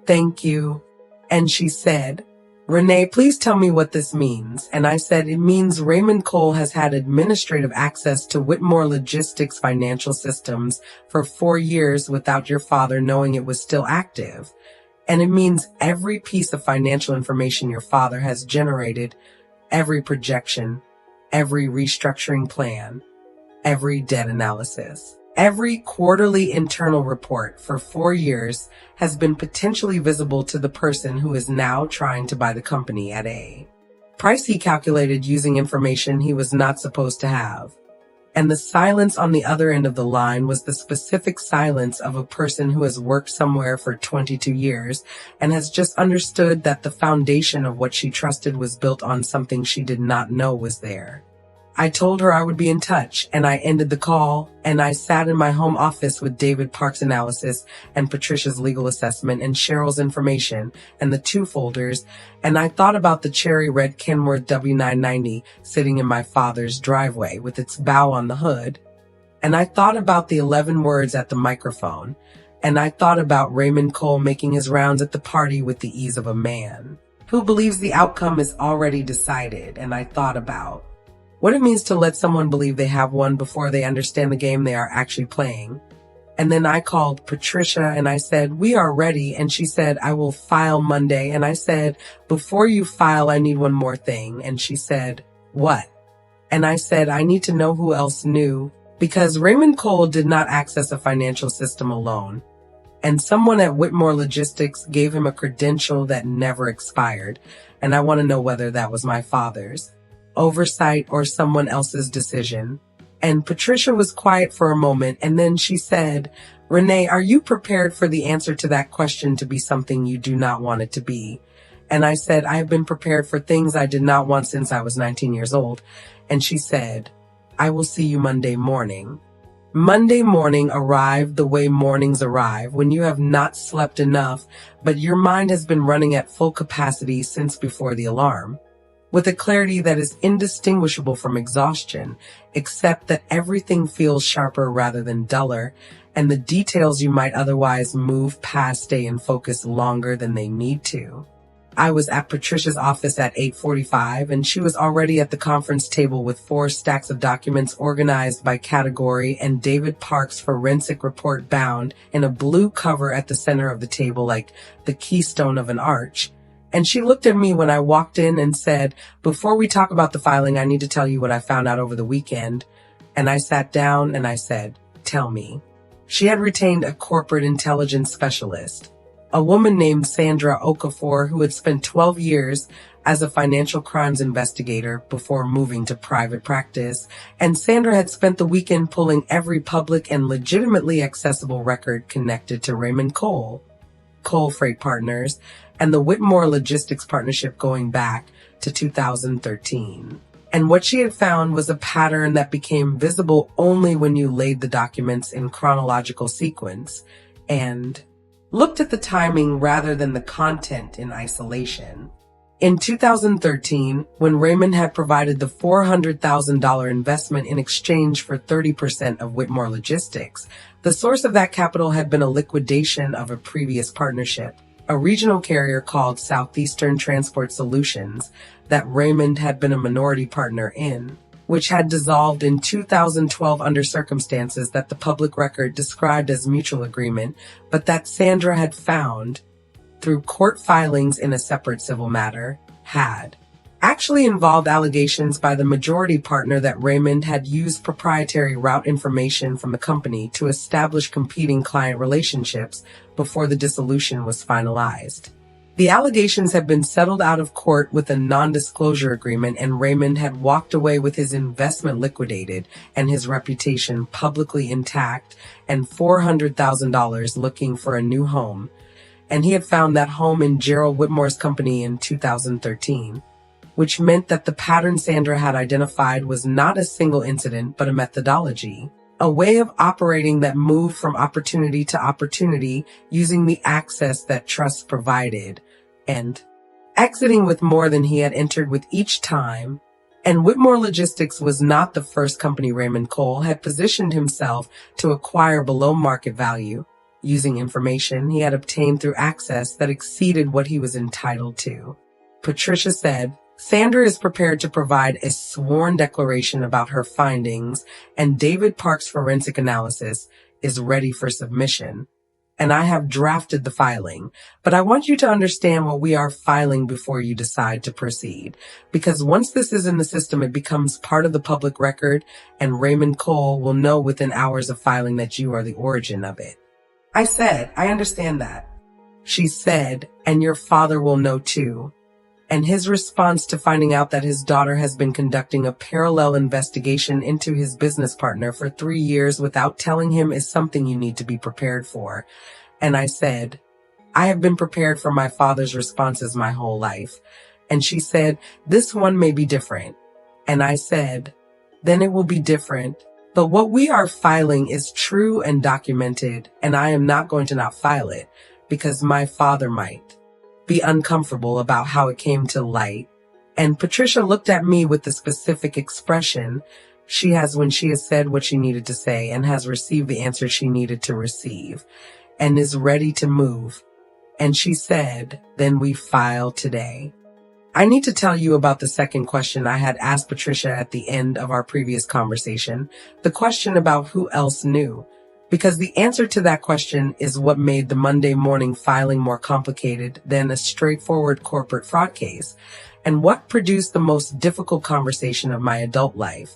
thank you." And she said, "Renee, please tell me what this means." And I said, "It means Raymond Cole has had administrative access to Whitmore Logistics financial systems for 4 years without your father knowing it was still active. And it means every piece of financial information your father has generated, every projection, every restructuring plan, every debt analysis, every quarterly internal report for 4 years has been potentially visible to the person who is now trying to buy the company at a price he calculated using information he was not supposed to have." And the silence on the other end of the line was the specific silence of a person who has worked somewhere for 22 years and has just understood that the foundation of what she trusted was built on something she did not know was there. I told her I would be in touch, and I ended the call, and I sat in my home office with David Park's analysis and Patricia's legal assessment and Cheryl's information and the 2 folders, and I thought about the cherry red Kenworth W990 sitting in my father's driveway with its bow on the hood, and I thought about the 11 words at the microphone, and I thought about Raymond Cole making his rounds at the party with the ease of a man who believes the outcome is already decided, and I thought about what it means to let someone believe they have won before they understand the game they are actually playing. And then I called Patricia and I said, "We are ready." And she said, "I will file Monday." And I said, "Before you file, I need one more thing." And she said, "What?" And I said, "I need to know who else knew, because Raymond Cole did not access a financial system alone. And someone at Whitmore Logistics gave him a credential that never expired. And I want to know whether that was my father's oversight or someone else's decision." And Patricia was quiet for a moment, and then she said, Renee, are you prepared for the answer to that question to be something you do not want it to be? And I said, I have been prepared for things I did not want since I was 19 years old. And she said, I will see you Monday morning. Monday morning arrived the way mornings arrive, when you have not slept enough, but your mind has been running at full capacity since before the alarm, with a clarity that is indistinguishable from exhaustion, except that everything feels sharper rather than duller, and the details you might otherwise move past stay in focus longer than they need to. I was at Patricia's office at 8:45, and she was already at the conference table with 4 stacks of documents organized by category and David Park's forensic report bound in a blue cover at the center of the table like the keystone of an arch. And she looked at me when I walked in and said, before we talk about the filing, I need to tell you what I found out over the weekend. And I sat down and I said, tell me. She had retained a corporate intelligence specialist, a woman named Sandra Okafor, who had spent 12 years as a financial crimes investigator before moving to private practice, and Sandra had spent the weekend pulling every public and legitimately accessible record connected to Raymond Cole Freight Partners, and the Whitmore Logistics Partnership going back to 2013. And what she had found was a pattern that became visible only when you laid the documents in chronological sequence and looked at the timing rather than the content in isolation. In 2013, when Raymond had provided the $400,000 investment in exchange for 30% of Whitmore Logistics, the source of that capital had been a liquidation of a previous partnership, a regional carrier called Southeastern Transport Solutions that Raymond had been a minority partner in, which had dissolved in 2012 under circumstances that the public record described as mutual agreement, but that Sandra had found, through court filings in a separate civil matter, had actually involved allegations by the majority partner that Raymond had used proprietary route information from the company to establish competing client relationships before the dissolution was finalized. The allegations had been settled out of court with a non-disclosure agreement, and Raymond had walked away with his investment liquidated and his reputation publicly intact and $400,000 looking for a new home. And he had found that home in Gerald Whitmore's company in 2013, which meant that the pattern Sandra had identified was not a single incident, but a methodology, a way of operating that moved from opportunity to opportunity using the access that trust provided, and exiting with more than he had entered with each time. And Whitmore Logistics was not the first company Raymond Cole had positioned himself to acquire below market value, using information he had obtained through access that exceeded what he was entitled to. Patricia said, Sandra is prepared to provide a sworn declaration about her findings, and David Park's forensic analysis is ready for submission. And I have drafted the filing, but I want you to understand what we are filing before you decide to proceed. Because once this is in the system, it becomes part of the public record, and Raymond Cole will know within hours of filing that you are the origin of it. I said, I understand that. She said, and your father will know too. And his response to finding out that his daughter has been conducting a parallel investigation into his business partner for 3 years without telling him is something you need to be prepared for. And I said, I have been prepared for my father's responses my whole life. And she said, this one may be different. And I said, then it will be different. But what we are filing is true and documented, and I am not going to not file it because my father might be uncomfortable about how it came to light. And Patricia looked at me with the specific expression she has when she has said what she needed to say and has received the answer she needed to receive and is ready to move. And she said, then we file today. I need to tell you about the second question I had asked Patricia at the end of our previous conversation, the question about who else knew. Because the answer to that question is what made the Monday morning filing more complicated than a straightforward corporate fraud case, and what produced the most difficult conversation of my adult life,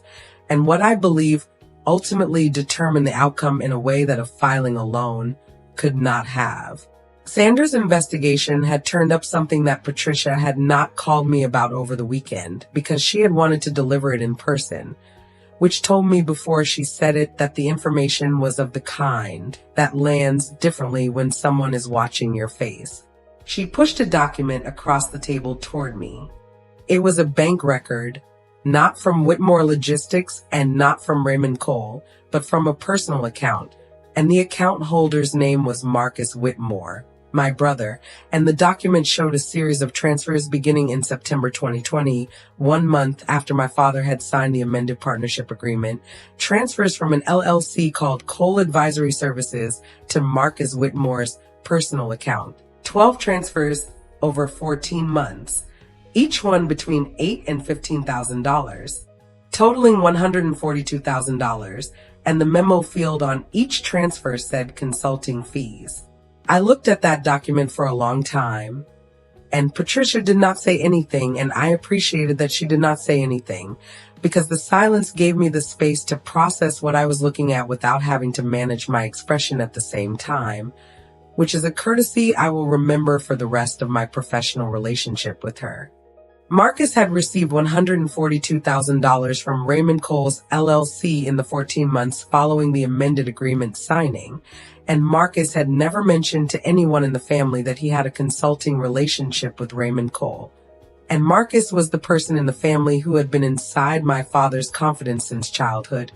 and what I believe ultimately determined the outcome in a way that a filing alone could not have. Sandra's investigation had turned up something that Patricia had not called me about over the weekend because she had wanted to deliver it in person. which told me before she said it that the information was of the kind that lands differently when someone is watching your face. She pushed a document across the table toward me. It was a bank record, not from Whitmore Logistics and not from Raymond Cole, but from a personal account, and the account holder's name was Marcus Whitmore, my brother, and the document showed a series of transfers beginning in September 2020, 1 month after my father had signed the amended partnership agreement, transfers from an LLC called Cole Advisory Services to Marcus Whitmore's personal account. 12 transfers over 14 months, each one between $8,000 and $15,000, totaling $142,000, and the memo field on each transfer said consulting fees. I looked at that document for a long time, and Patricia did not say anything, and I appreciated that she did not say anything, because the silence gave me the space to process what I was looking at without having to manage my expression at the same time, which is a courtesy I will remember for the rest of my professional relationship with her. Marcus had received $142,000 from Raymond Cole's LLC in the 14 months following the amended agreement signing, and Marcus had never mentioned to anyone in the family that he had a consulting relationship with Raymond Cole. And Marcus was the person in the family who had been inside my father's confidence since childhood,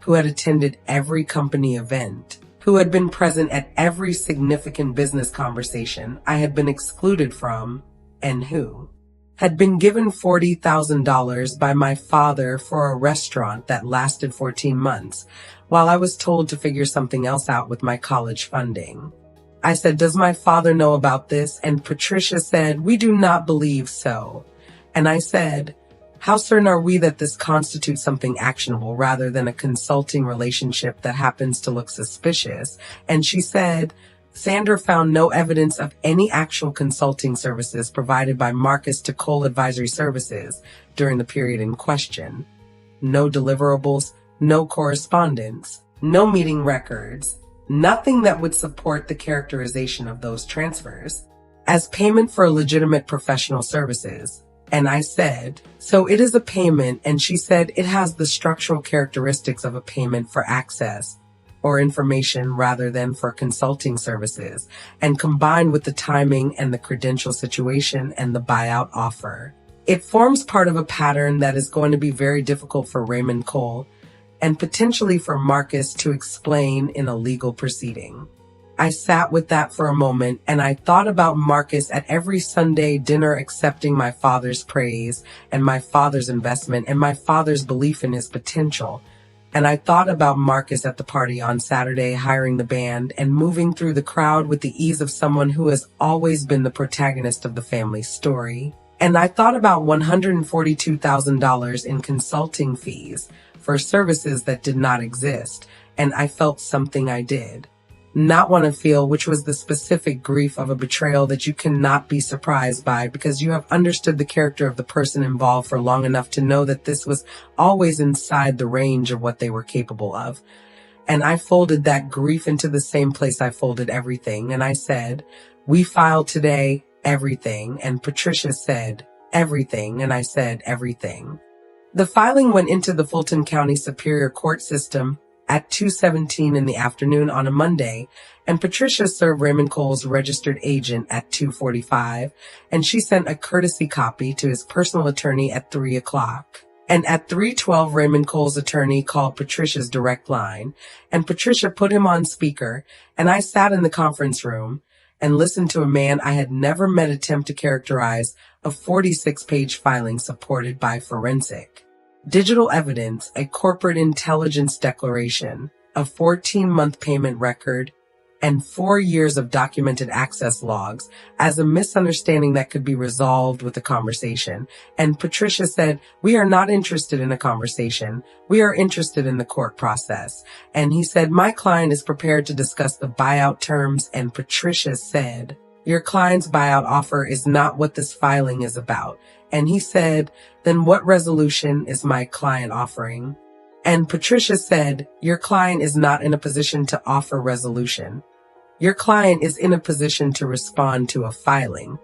who had attended every company event, who had been present at every significant business conversation I had been excluded from, and who had been given $40,000 by my father for a restaurant that lasted 14 months, while I was told to figure something else out with my college funding. I said, "Does my father know about this?" And Patricia said, "We do not believe so." And I said, "How certain are we that this constitutes something actionable rather than a consulting relationship that happens to look suspicious?" And she said, "Sandra found no evidence of any actual consulting services provided by Marcus to Cole Advisory Services during the period in question. No deliverables, no correspondence, no meeting records, nothing that would support the characterization of those transfers as payment for legitimate professional services." And I said, "So it is a payment," and she said, "It has the structural characteristics of a payment for access or information rather than for consulting services, and combined with the timing and the credential situation and the buyout offer, it forms part of a pattern that is going to be very difficult for Raymond Cole and potentially for Marcus to explain in a legal proceeding." I sat with that for a moment, and I thought about Marcus at every Sunday dinner accepting my father's praise and my father's investment and my father's belief in his potential. And I thought about Marcus at the party on Saturday hiring the band and moving through the crowd with the ease of someone who has always been the protagonist of the family story. And I thought about $142,000 in consulting fees for services that did not exist, and I felt something I did not want to feel, which was the specific grief of a betrayal that you cannot be surprised by because you have understood the character of the person involved for long enough to know that this was always inside the range of what they were capable of. And I folded that grief into the same place I folded everything, and I said, "We filed today, everything," and Patricia said, "Everything," and I said, "Everything." The filing went into the Fulton County Superior Court system at 2:17 in the afternoon on a Monday, and Patricia served Raymond Cole's registered agent at 2:45, and she sent a courtesy copy to his personal attorney at 3 o'clock. And at 3:12, Raymond Cole's attorney called Patricia's direct line, and Patricia put him on speaker, and I sat in the conference room and listened to a man I had never met attempt to characterize a 46-page filing supported by forensic digital evidence, a corporate intelligence declaration, a 14-month payment record, and 4 years of documented access logs as a misunderstanding that could be resolved with a conversation. And Patricia said, "We are not interested in a conversation. We are interested in the court process." And he said, "My client is prepared to discuss the buyout terms." And Patricia said, "Your client's buyout offer is not what this filing is about." And he said, "Then what resolution is my client offering?" And Patricia said, "Your client is not in a position to offer resolution. Your client is in a position to respond to a filing."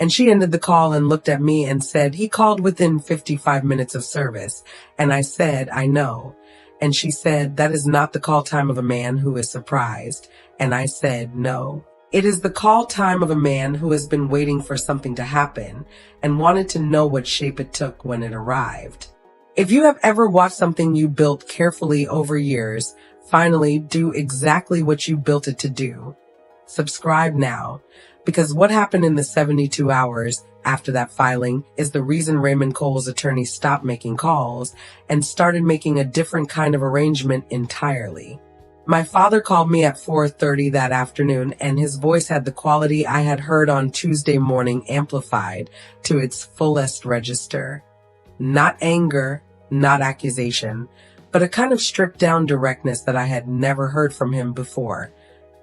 And she ended the call and looked at me and said, "He called within 55 minutes of service." And I said, "I know." And she said, "That is not the call time of a man who is surprised." And I said, "No. It is the call time of a man who has been waiting for something to happen and wanted to know what shape it took when it arrived." If you have ever watched something you built carefully over years finally do exactly what you built it to do, subscribe now, because what happened in the 72 hours after that filing is the reason Raymond Cole's attorney stopped making calls and started making a different kind of arrangement entirely. My father called me at 4:30 that afternoon, and his voice had the quality I had heard on Tuesday morning amplified to its fullest register. Not anger, not accusation, but a kind of stripped-down directness that I had never heard from him before,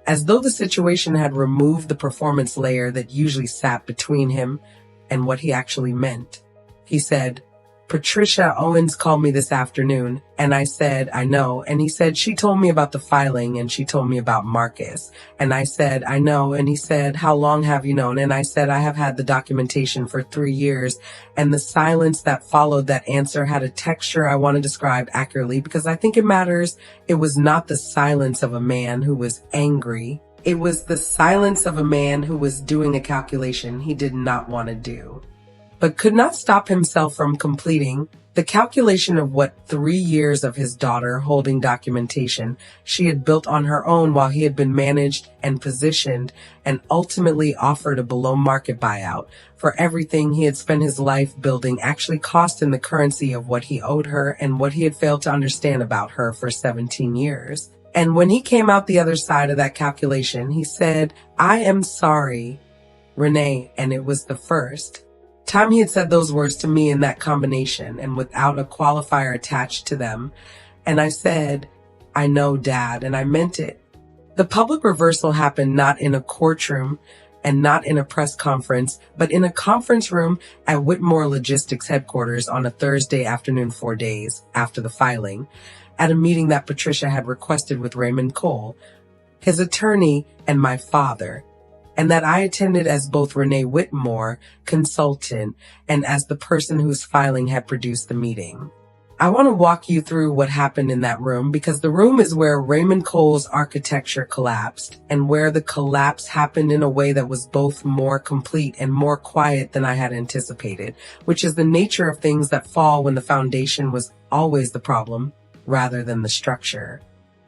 as though the situation had removed the performance layer that usually sat between him and what he actually meant. He said, "Patricia Owens called me this afternoon," and I said, "I know." And he said, "She told me about the filing and she told me about Marcus." And I said, "I know." And he said, "How long have you known?" And I said, "I have had the documentation for 3 years." And the silence that followed that answer had a texture I want to describe accurately because I think it matters. It was not the silence of a man who was angry. It was the silence of a man who was doing a calculation he did not want to do, but could not stop himself from completing the calculation of what 3 years of his daughter holding documentation she had built on her own while he had been managed and positioned and ultimately offered a below-market buyout for everything he had spent his life building actually cost in the currency of what he owed her and what he had failed to understand about her for 17 years. And when he came out the other side of that calculation, he said, "I am sorry, Renee," and it was the first time he had said those words to me in that combination and without a qualifier attached to them. And I said, "I know, Dad," and I meant it. The public reversal happened not in a courtroom and not in a press conference, but in a conference room at Whitmore Logistics headquarters on a Thursday afternoon 4 days after the filing, at a meeting that Patricia had requested with Raymond Cole, his attorney, and my father, and that I attended as both Renee Whitmore, consultant, and as the person whose filing had produced the meeting. I want to walk you through what happened in that room because the room is where Raymond Cole's architecture collapsed and where the collapse happened in a way that was both more complete and more quiet than I had anticipated, which is the nature of things that fall when the foundation was always the problem rather than the structure.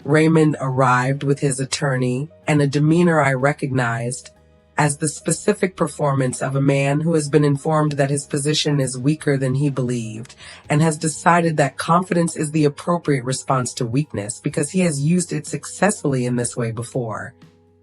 Raymond arrived with his attorney and a demeanor I recognized as the specific performance of a man who has been informed that his position is weaker than he believed and has decided that confidence is the appropriate response to weakness because he has used it successfully in this way before.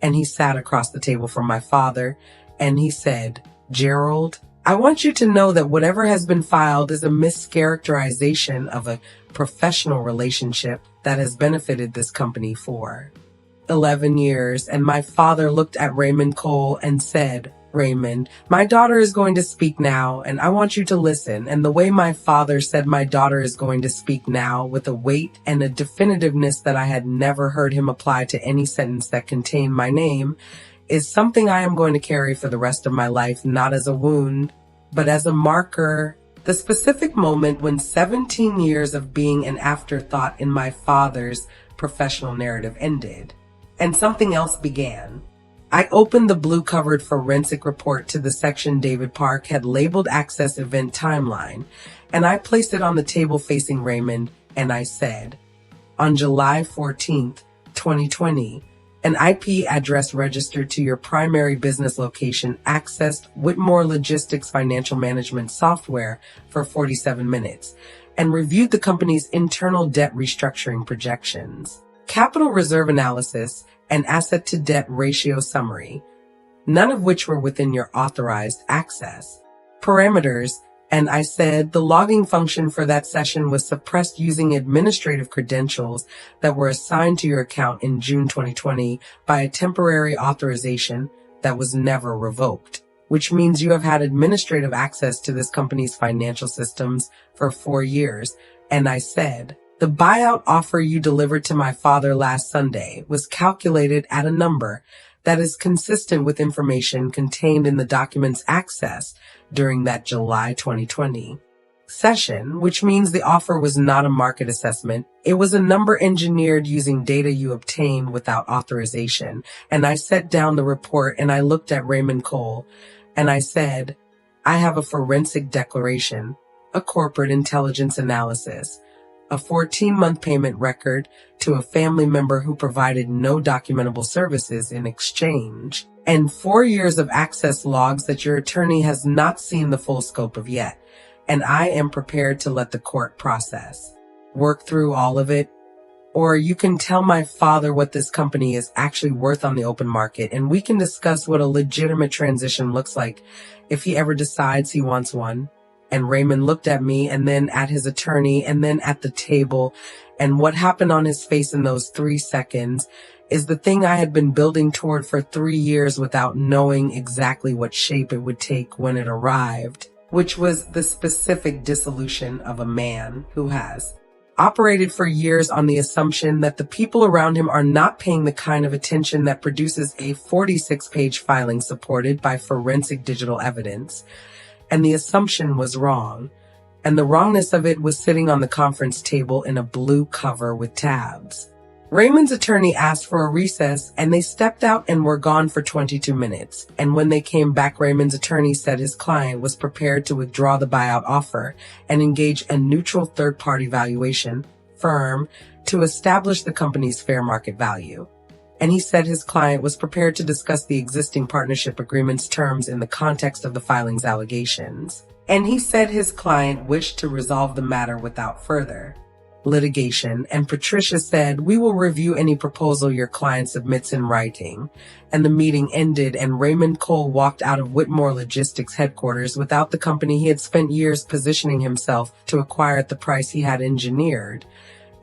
And he sat across the table from my father and he said, "Gerald, I want you to know that whatever has been filed is a mischaracterization of a professional relationship that has benefited this company for 11 years. And my father looked at Raymond Cole and said, "Raymond, my daughter is going to speak now, and I want you to listen." And the way my father said my daughter is going to speak now with a weight and a definitiveness that I had never heard him apply to any sentence that contained my name is something I am going to carry for the rest of my life, not as a wound, but as a marker. The specific moment when 17 years of being an afterthought in my father's professional narrative ended, and something else began. I opened the blue-covered forensic report to the section David Park had labeled Access Event Timeline, and I placed it on the table facing Raymond, and I said, "On July 14th, 2020, an IP address registered to your primary business location accessed Whitmore Logistics financial management software for 47 minutes and reviewed the company's internal debt restructuring projections, capital reserve analysis, and asset-to-debt ratio summary, none of which were within your authorized access parameters." And I said the logging function for that session was suppressed using administrative credentials that were assigned to your account in June 2020 by a temporary authorization that was never revoked, which means you have had administrative access to this company's financial systems for 4 years. And I said, the buyout offer you delivered to my father last Sunday was calculated at a number that is consistent with information contained in the documents accessed during that July 2020 session, which means the offer was not a market assessment. It was a number engineered using data you obtained without authorization. And I set down the report and I looked at Raymond Cole and I said, I have a forensic declaration, a corporate intelligence analysis, a 14-month payment record to a family member who provided no documentable services in exchange, and 4 years of access logs that your attorney has not seen the full scope of yet. And I am prepared to let the court process, work through all of it. Or you can tell my father what this company is actually worth on the open market, and we can discuss what a legitimate transition looks like if he ever decides he wants one. And Raymond looked at me and then at his attorney and then at the table. And what happened on his face in those 3 seconds is the thing I had been building toward for 3 years without knowing exactly what shape it would take when it arrived, which was the specific dissolution of a man who has operated for years on the assumption that the people around him are not paying the kind of attention that produces a 46-page filing supported by forensic digital evidence. And the assumption was wrong. And the wrongness of it was sitting on the conference table in a blue cover with tabs. Raymond's attorney asked for a recess and they stepped out and were gone for 22 minutes. And when they came back, Raymond's attorney said his client was prepared to withdraw the buyout offer and engage a neutral third-party valuation firm to establish the company's fair market value. And he said his client was prepared to discuss the existing partnership agreement's terms in the context of the filing's allegations. And he said his client wished to resolve the matter without further litigation, and Patricia said, we will review any proposal your client submits in writing. And the meeting ended and Raymond Cole walked out of Whitmore Logistics headquarters without the company he had spent years positioning himself to acquire at the price he had engineered.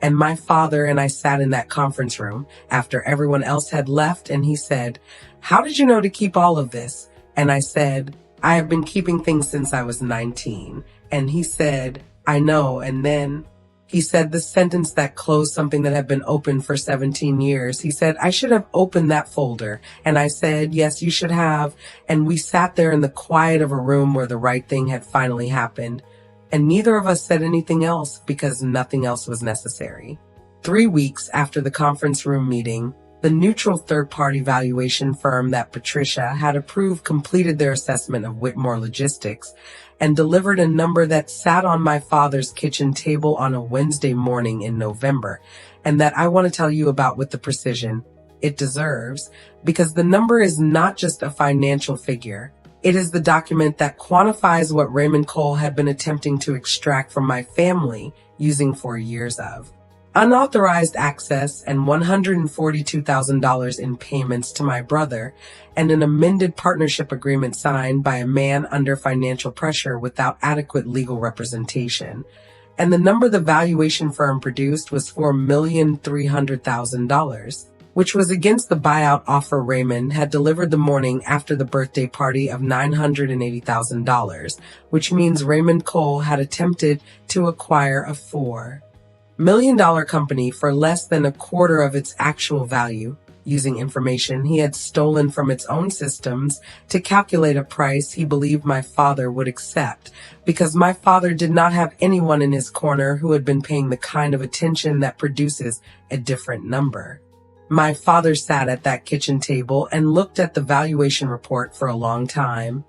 And my father and I sat in that conference room after everyone else had left, and he said, how did you know to keep all of this? And I said, I have been keeping things since I was 19. And he said, I know. And then he said the sentence that closed something that had been open for 17 years. He said, I should have opened that folder. And I said, yes, you should have. And we sat there in the quiet of a room where the right thing had finally happened. And neither of us said anything else because nothing else was necessary. 3 weeks after the conference room meeting, the neutral third-party valuation firm that Patricia had approved completed their assessment of Whitmore Logistics and delivered a number that sat on my father's kitchen table on a Wednesday morning in November, and that I want to tell you about with the precision it deserves, because the number is not just a financial figure. It is the document that quantifies what Raymond Cole had been attempting to extract from my family using 4 years of unauthorized access and $142,000 in payments to my brother, and an amended partnership agreement signed by a man under financial pressure without adequate legal representation. And the number the valuation firm produced was $4,300,000, which was against the buyout offer Raymond had delivered the morning after the birthday party of $980,000, which means Raymond Cole had attempted to acquire a $4 million company for less than a quarter of its actual value, using information he had stolen from its own systems to calculate a price he believed my father would accept, because my father did not have anyone in his corner who had been paying the kind of attention that produces a different number. My father sat at that kitchen table and looked at the valuation report for a long time.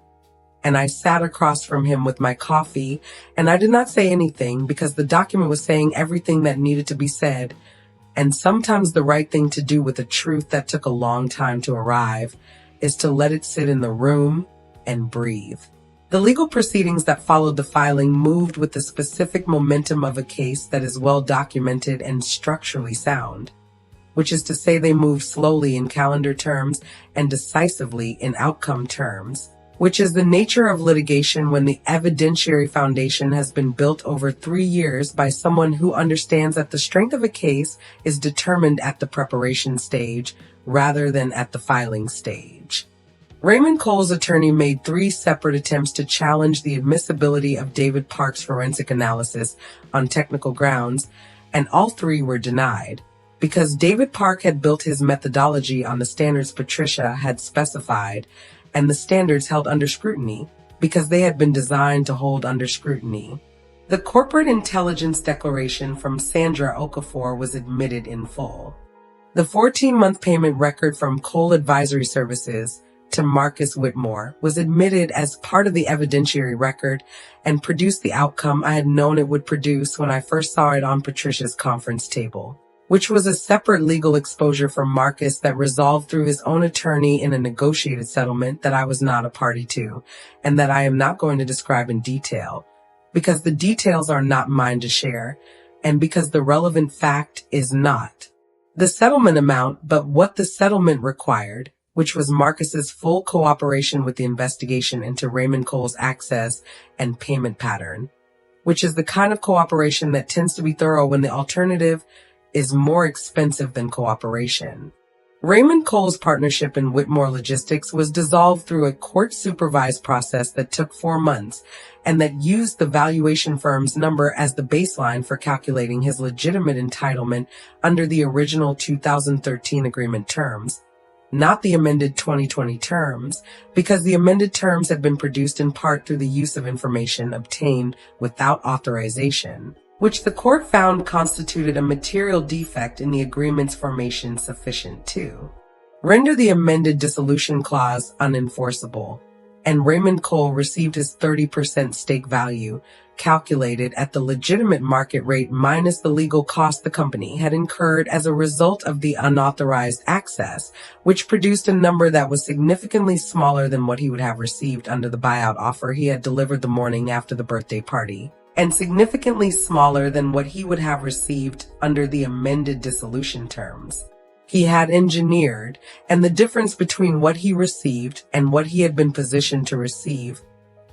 And I sat across from him with my coffee, and I did not say anything because the document was saying everything that needed to be said. And sometimes the right thing to do with a truth that took a long time to arrive is to let it sit in the room and breathe. The legal proceedings that followed the filing moved with the specific momentum of a case that is well documented and structurally sound, which is to say they moved slowly in calendar terms and decisively in outcome terms, which is the nature of litigation when the evidentiary foundation has been built over 3 years by someone who understands that the strength of a case is determined at the preparation stage rather than at the filing stage. Raymond Cole's attorney made 3 separate attempts to challenge the admissibility of David Park's forensic analysis on technical grounds, and all 3 were denied, because David Park had built his methodology on the standards Patricia had specified, and the standards held under scrutiny because they had been designed to hold under scrutiny. The corporate intelligence declaration from Sandra Okafor was admitted in full. The 14-month payment record from Cole Advisory Services to Marcus Whitmore was admitted as part of the evidentiary record and produced the outcome I had known it would produce when I first saw it on Patricia's conference table, which was a separate legal exposure for Marcus that resolved through his own attorney in a negotiated settlement that I was not a party to, and that I am not going to describe in detail, because the details are not mine to share, and because the relevant fact is not the settlement amount, but what the settlement required, which was Marcus's full cooperation with the investigation into Raymond Cole's access and payment pattern, which is the kind of cooperation that tends to be thorough when the alternative is more expensive than cooperation. Raymond Cole's partnership in Whitmore Logistics was dissolved through a court-supervised process that took 4 months and that used the valuation firm's number as the baseline for calculating his legitimate entitlement under the original 2013 agreement terms, not the amended 2020 terms, because the amended terms had been produced in part through the use of information obtained without authorization, which the court found constituted a material defect in the agreement's formation sufficient to render the amended dissolution clause unenforceable, and Raymond Cole received his 30% stake value, calculated at the legitimate market rate minus the legal cost the company had incurred as a result of the unauthorized access, which produced a number that was significantly smaller than what he would have received under the buyout offer he had delivered the morning after the birthday party, and significantly smaller than what he would have received under the amended dissolution terms he had engineered, and the difference between what he received and what he had been positioned to receive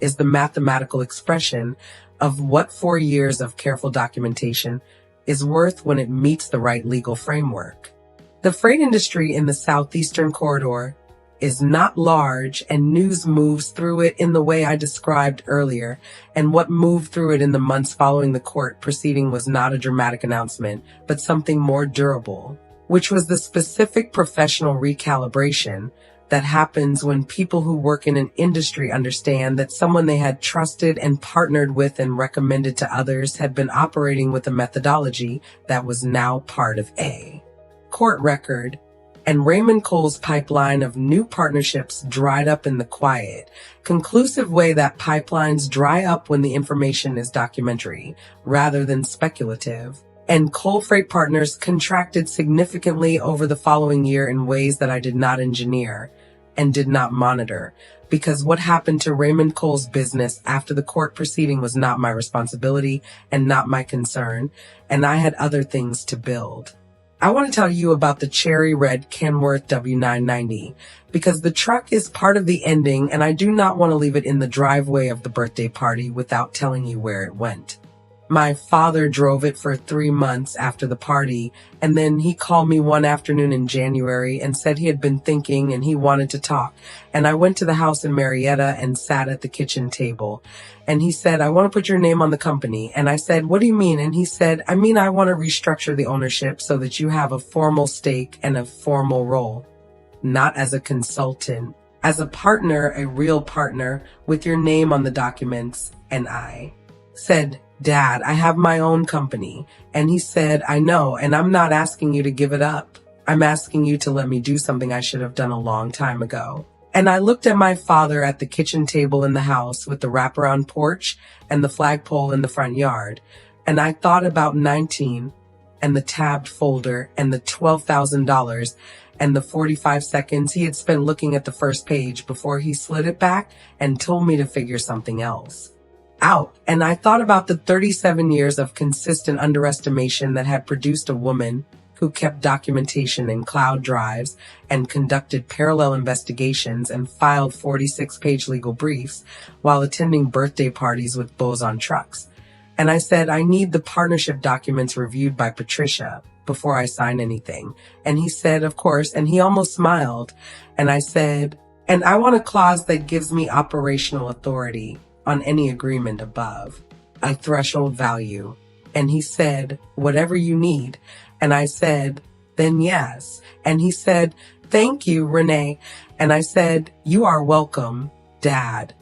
is the mathematical expression of what 4 years of careful documentation is worth when it meets the right legal framework. The freight industry in the Southeastern Corridor is not large, and news moves through it in the way I described earlier, and what moved through it in the months following the court proceeding was not a dramatic announcement, but something more durable, which was the specific professional recalibration that happens when people who work in an industry understand that someone they had trusted and partnered with and recommended to others had been operating with a methodology that was now part of a court record, and Raymond Cole's pipeline of new partnerships dried up in the quiet, conclusive way that pipelines dry up when the information is documentary rather than speculative. And Cole Freight Partners contracted significantly over the following year in ways that I did not engineer and did not monitor, because what happened to Raymond Cole's business after the court proceeding was not my responsibility and not my concern, and I had other things to build. I want to tell you about the cherry red Kenworth W990, because the truck is part of the ending, and I do not want to leave it in the driveway of the birthday party without telling you where it went. My father drove it for 3 months after the party, and then he called me one afternoon in January and said he had been thinking and he wanted to talk. And I went to the house in Marietta and sat at the kitchen table. And he said, "I want to put your name on the company." And I said, "What do you mean?" And he said, "I mean, I want to restructure the ownership so that you have a formal stake and a formal role, not as a consultant, as a partner, a real partner with your name on the documents." And I said, "Dad, I have my own company." And he said, "I know, and I'm not asking you to give it up. I'm asking you to let me do something I should have done a long time ago." And I looked at my father at the kitchen table in the house with the wraparound porch and the flagpole in the front yard. And I thought about 19 and the tabbed folder and the $12,000 and the 45 seconds he had spent looking at the first page before he slid it back and told me to figure something else out. And I thought about the 37 years of consistent underestimation that had produced a woman who kept documentation in cloud drives and conducted parallel investigations and filed 46-page legal briefs while attending birthday parties with bows on trucks. And I said, "I need the partnership documents reviewed by Patricia before I sign anything." And he said, "Of course," and he almost smiled. And I said, "And I want a clause that gives me operational authority on any agreement above a threshold value." And he said, "Whatever you need." And I said, Then yes. And he said, "Thank you, Renee." And I said, "You are welcome, Dad."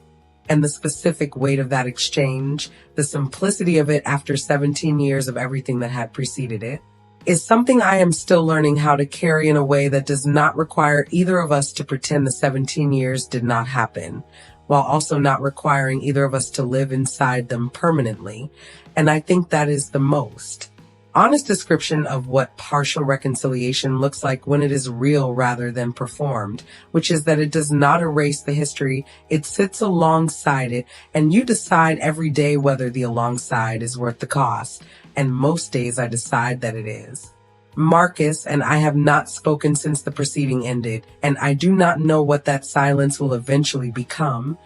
And the specific weight of that exchange, the simplicity of it after 17 years of everything that had preceded it, is something I am still learning how to carry in a way that does not require either of us to pretend the 17 years did not happen, while also not requiring either of us to live inside them permanently. And I think that is the most honest description of what partial reconciliation looks like when it is real rather than performed, which is that it does not erase the history, it sits alongside it, and you decide every day whether the alongside is worth the cost, and most days I decide that it is. Marcus and I have not spoken since the proceeding ended, and I do not know what that silence will eventually become,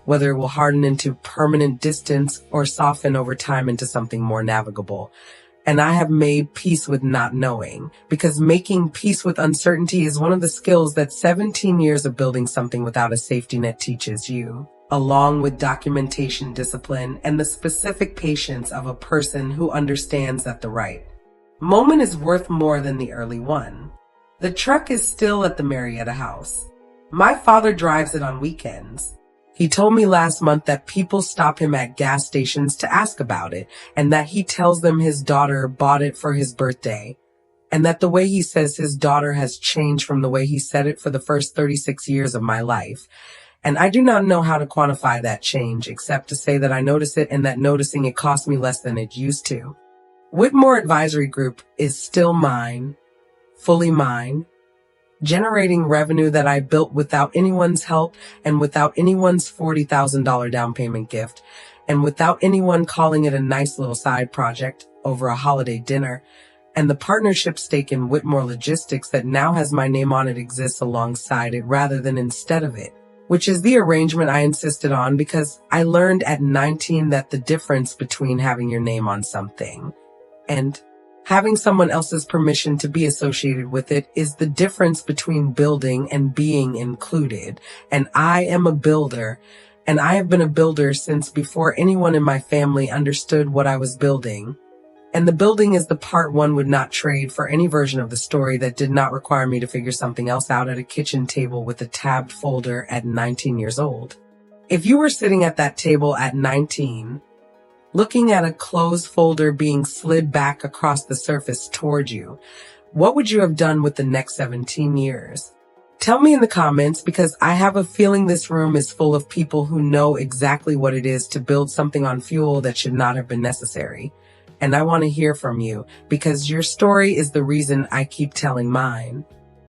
whether it will harden into permanent distance or soften over time into something more navigable. And I have made peace with not knowing, because making peace with uncertainty is one of the skills that 17 years of building something without a safety net teaches you, along with documentation discipline and the specific patience of a person who understands that the right moment is worth more than the early one. The truck is still at the Marietta house. My father drives it on weekends. He told me last month that people stop him at gas stations to ask about it, and that he tells them his daughter bought it for his birthday, and that the way he says his daughter has changed from the way he said it for the first 36 years of my life. And I do not know how to quantify that change, except to say that I notice it and that noticing it cost me less than it used to. Whitmore Advisory Group is still mine, fully mine, generating revenue that I built without anyone's help and without anyone's $40,000 down payment gift, and without anyone calling it a nice little side project over a holiday dinner. And the partnership stake in Whitmore Logistics that now has my name on it exists alongside it rather than instead of it, which is the arrangement I insisted on because I learned at 19 that the difference between having your name on something and having someone else's permission to be associated with it is the difference between building and being included. And I am a builder, and I have been a builder since before anyone in my family understood what I was building. And the building is the part one would not trade for any version of the story that did not require me to figure something else out at a kitchen table with a tabbed folder at 19 years old. If you were sitting at that table at 19, looking at a closed folder being slid back across the surface toward you, what would you have done with the next 17 years? Tell me in the comments, because I have a feeling this room is full of people who know exactly what it is to build something on fuel that should not have been necessary. And I want to hear from you, because your story is the reason I keep telling mine.